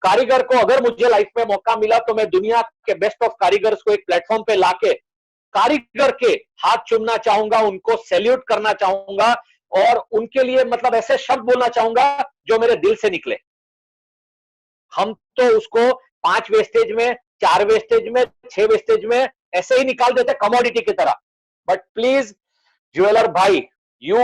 S1: कारीगर को, अगर मुझे लाइफ में मौका मिला तो मैं दुनिया के बेस्ट ऑफ कारीगर्स को एक प्लेटफॉर्म पे लाके कारीगर के हाथ चूमना चाहूंगा, उनको सैल्यूट करना चाहूंगा और उनके लिए मतलब ऐसे शब्द बोलना चाहूंगा जो मेरे दिल से निकले। हम तो उसको 5 वेस्टेज में, 4 वेस्टेज में, 6 वेस्टेज में ऐसे ही निकाल देते कमोडिटी की तरह। बट प्लीज ज्वेलर भाई, you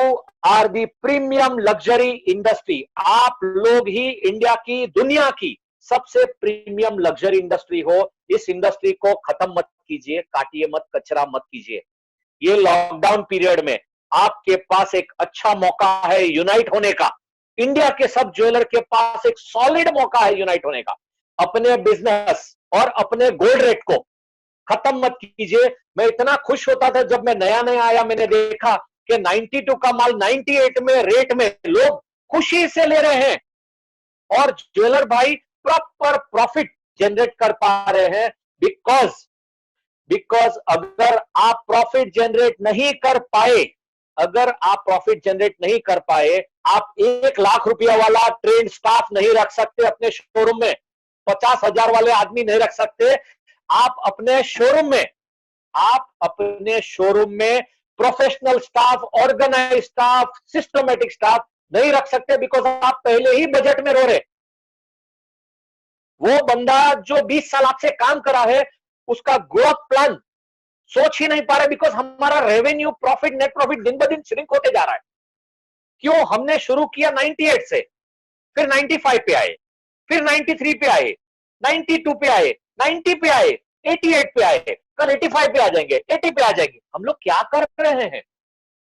S1: are the premium luxury industry. आप लोग ही इंडिया की, दुनिया की सबसे प्रीमियम लग्जरी इंडस्ट्री हो। इस इंडस्ट्री को खत्म मत कीजिए, काटिए मत, कचरा मत कीजिए। ये लॉकडाउन पीरियड में आपके पास एक अच्छा मौका है यूनाइट होने का। इंडिया के सब ज्वेलर के पास एक सॉलिड मौका है यूनाइट होने का। अपने बिजनेस और अपने गोल्ड रेट को खत्म मत कीजिए। मैं इतना खुश होता था जब मैं नया नया आया, मैंने देखा कि 92 का माल 98 में रेट में लोग खुशी से ले रहे हैं और ज्वेलर भाई प्रॉपर प्रॉफिट जनरेट कर पा रहे हैं। बिकॉज अगर आप प्रॉफिट जनरेट नहीं कर पाए, अगर आप प्रॉफिट जनरेट नहीं कर पाए, आप 1 लाख रुपया वाला ट्रेंड स्टाफ नहीं रख सकते अपने शोरूम में, 50,000 वाले आदमी नहीं रख सकते आप अपने शोरूम में। आप अपने शोरूम में professional staff, organise staff, systematic staff नहीं रख सकते बिकॉज आप पहले ही बजट में रो रहे। वो बंदा जो 20 साल आपसे काम करा है, उसका ग्रोथ प्लान सोच ही नहीं पा रहे बिकॉज हमारा रेवेन्यू, प्रॉफिट, नेट प्रॉफिट दिन ब दिन श्रिंक होते जा रहा है। क्यों? हमने शुरू किया 98 से, फिर 95 पे आए, फिर 93 पे आए, 92 पे आए, 90 पे आए, 88 पे आए, कल 85 पे आ जाएंगे, 80 पे आ जाएंगे। हम लोग क्या कर रहे हैं?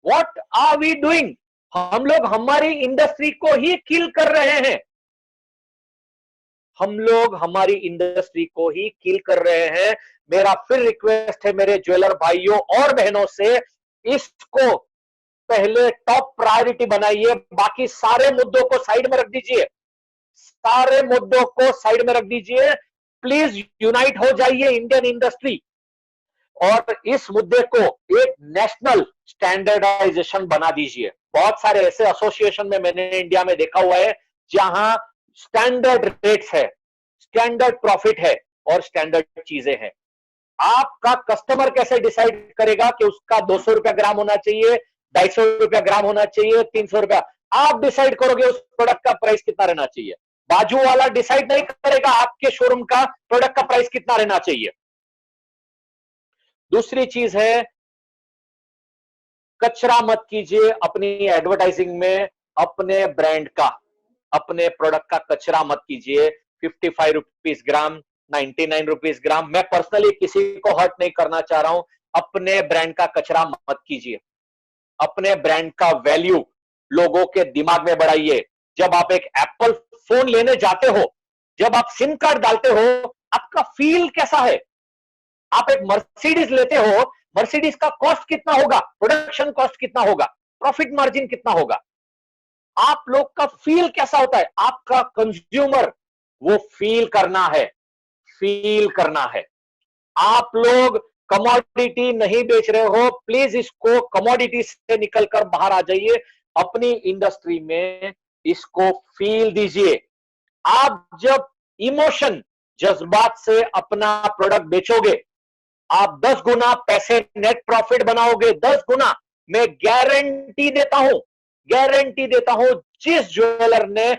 S1: What are we doing? हम लोग हमारी इंडस्ट्री को ही किल कर रहे हैं। हम लोग हमारी इंडस्ट्री को ही किल कर रहे हैं। मेरा फिर रिक्वेस्ट है मेरे ज्वेलर भाइयों और बहनों से, इसको पहले टॉप प्रायोरिटी बनाइए। बाकी सारे मुद्दों को साइड में रख दीजिए, सारे मुद्दों को साइड में रख दीजिए। प्लीज यूनाइट हो जाइए इंडियन इंडस्ट्री और इस मुद्दे को एक नेशनल स्टैंडर्डाइजेशन बना दीजिए। बहुत सारे ऐसे एसोसिएशन में मैंने इंडिया में देखा हुआ है जहां स्टैंडर्ड रेट्स है, स्टैंडर्ड प्रॉफिट है और स्टैंडर्ड चीजें हैं। आपका कस्टमर कैसे डिसाइड करेगा कि उसका 200 रुपया ग्राम होना चाहिए, 250 रुपया ग्राम होना चाहिए, 300 रुपया? आप डिसाइड करोगे उस प्रोडक्ट का प्राइस कितना रहना चाहिए। बाजू वाला डिसाइड नहीं करेगा आपके शोरूम का प्रोडक्ट का प्राइस कितना रहना चाहिए। दूसरी चीज है, कचरा मत कीजिए अपनी एडवर्टाइजिंग में। अपने ब्रांड का, अपने प्रोडक्ट का कचरा मत कीजिए। 55 रुपीज ग्राम, 99 रुपीज ग्राम। मैं पर्सनली किसी को हर्ट नहीं करना चाह रहा हूं। अपने ब्रांड का कचरा मत कीजिए। अपने ब्रांड का वैल्यू लोगों के दिमाग में बढ़ाइए। जब आप एक एप्पल फोन लेने जाते हो, जब आप सिम कार्ड डालते हो, आपका फील कैसा है? आप एक मर्सिडीज लेते हो, मर्सिडीज का कॉस्ट कितना होगा, प्रोडक्शन कॉस्ट कितना होगा, प्रॉफिट मार्जिन कितना होगा, आप लोग का फील कैसा होता है? आपका कंज्यूमर वो फील करना है, फील करना है। आप लोग कमोडिटी नहीं बेच रहे हो, प्लीज इसको कमोडिटी से निकलकर बाहर आ जाइए। अपनी इंडस्ट्री में इसको फील दीजिए। आप जब इमोशन, जज्बात से अपना प्रोडक्ट बेचोगे, आप 10 गुना पैसे नेट प्रॉफिट बनाओगे, 10 गुना। मैं गारंटी देता हूं, गारंटी देता हूं, जिस ज्वेलर ने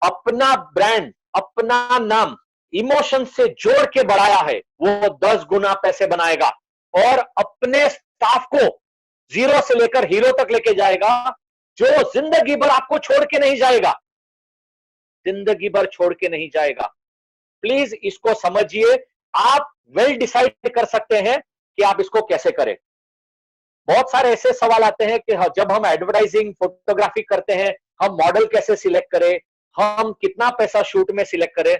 S1: अपना ब्रांड, अपना नाम इमोशन से जोड़ के बढ़ाया है, वो 10 गुना पैसे बनाएगा और अपने स्टाफ को जीरो से लेकर हीरो तक लेके जाएगा, जो जिंदगी भर आपको छोड़ के नहीं जाएगा, जिंदगी भर छोड़ के नहीं जाएगा। प्लीज इसको समझिए। आप वेल डिसाइड कर सकते हैं कि आप इसको कैसे करें। बहुत सारे ऐसे सवाल आते हैं कि जब हम एडवर्टाइजिंग, फोटोग्राफी करते हैं, हम मॉडल कैसे सिलेक्ट करें, हम कितना पैसा शूट में सिलेक्ट करें,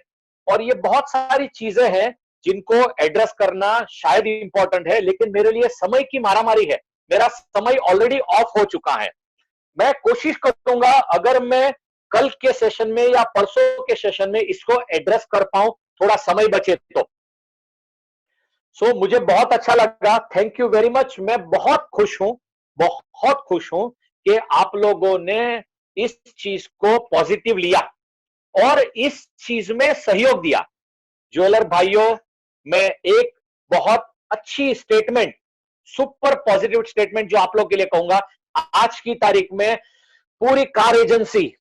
S1: और ये बहुत सारी चीजें हैं जिनको एड्रेस करना शायद इंपॉर्टेंट है, लेकिन मेरे लिए समय की मारामारी है। मेरा समय ऑलरेडी ऑफ हो चुका है। मैं कोशिश करूंगा अगर मैं कल के सेशन में या परसों के सेशन में इसको एड्रेस कर पाऊं, थोड़ा समय बचे तो। सो मुझे बहुत अच्छा लगा, थैंक यू वेरी मच। मैं बहुत खुश हूं, बहुत खुश हूं कि आप लोगों ने इस चीज को पॉजिटिव लिया। और इस चीज में सहयोग दिया। ज्वेलर भाइयों, मैं एक बहुत अच्छी स्टेटमेंट, सुपर पॉजिटिव स्टेटमेंट जो आप लोग के लिए कहूंगा। आज की तारीख में पूरी कार एजेंसी,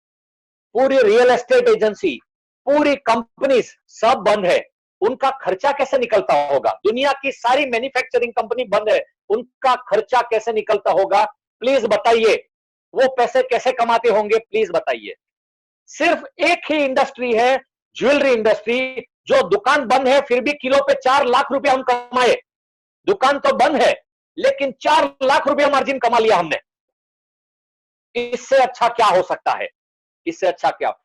S1: पूरी रियल एस्टेट एजेंसी, पूरी कंपनीज सब बंद है। उनका खर्चा कैसे निकलता होगा? दुनिया की सारी मैन्युफैक्चरिंग कंपनी बंद है, उनका खर्चा कैसे निकलता होगा? प्लीज बताइए। वो पैसे कैसे कमाते होंगे? प्लीज बताइए। सिर्फ एक ही इंडस्ट्री है, ज्वेलरी इंडस्ट्री, जो दुकान बंद है फिर भी किलो पे 4 लाख रुपया हम कमाए। दुकान तो बंद है लेकिन 4 लाख रुपया मार्जिन कमा लिया हमने। इससे अच्छा क्या हो सकता है? इससे अच्छा क्या?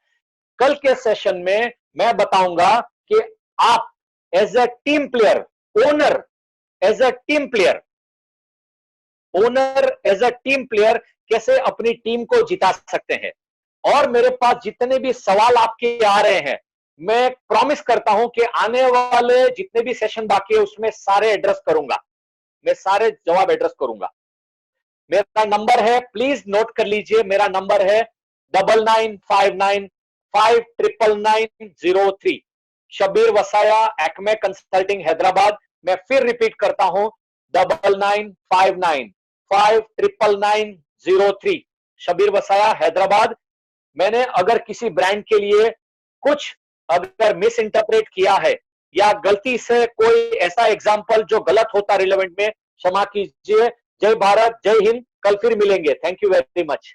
S1: कल के सेशन में मैं बताऊंगा कि आप as a team player, owner as a team player, owner as a team player कैसे अपनी टीम को जिता सकते हैं। और मेरे पास जितने भी सवाल आपके आ रहे हैं, मैं प्रॉमिस करता हूं कि आने वाले जितने भी सेशन बाकी है उसमें सारे एड्रेस करूंगा, मैं सारे जवाब एड्रेस करूंगा। मेरा नंबर है, प्लीज नोट कर लीजिए, मेरा नंबर है 9959559903। Shabir Vasaya, Acme consulting Hyderabad. मैं फिर रिपीट करता हूं, 9959559903। शबीर वसाया, हैदराबाद। मैंने अगर किसी ब्रांड के लिए कुछ अगर मिस इंटरप्रेट किया है या गलती से कोई ऐसा एग्जाम्पल जो गलत होता रिलेवेंट में, क्षमा कीजिए। जय भारत, जय हिंद। कल फिर मिलेंगे। Thank you very much.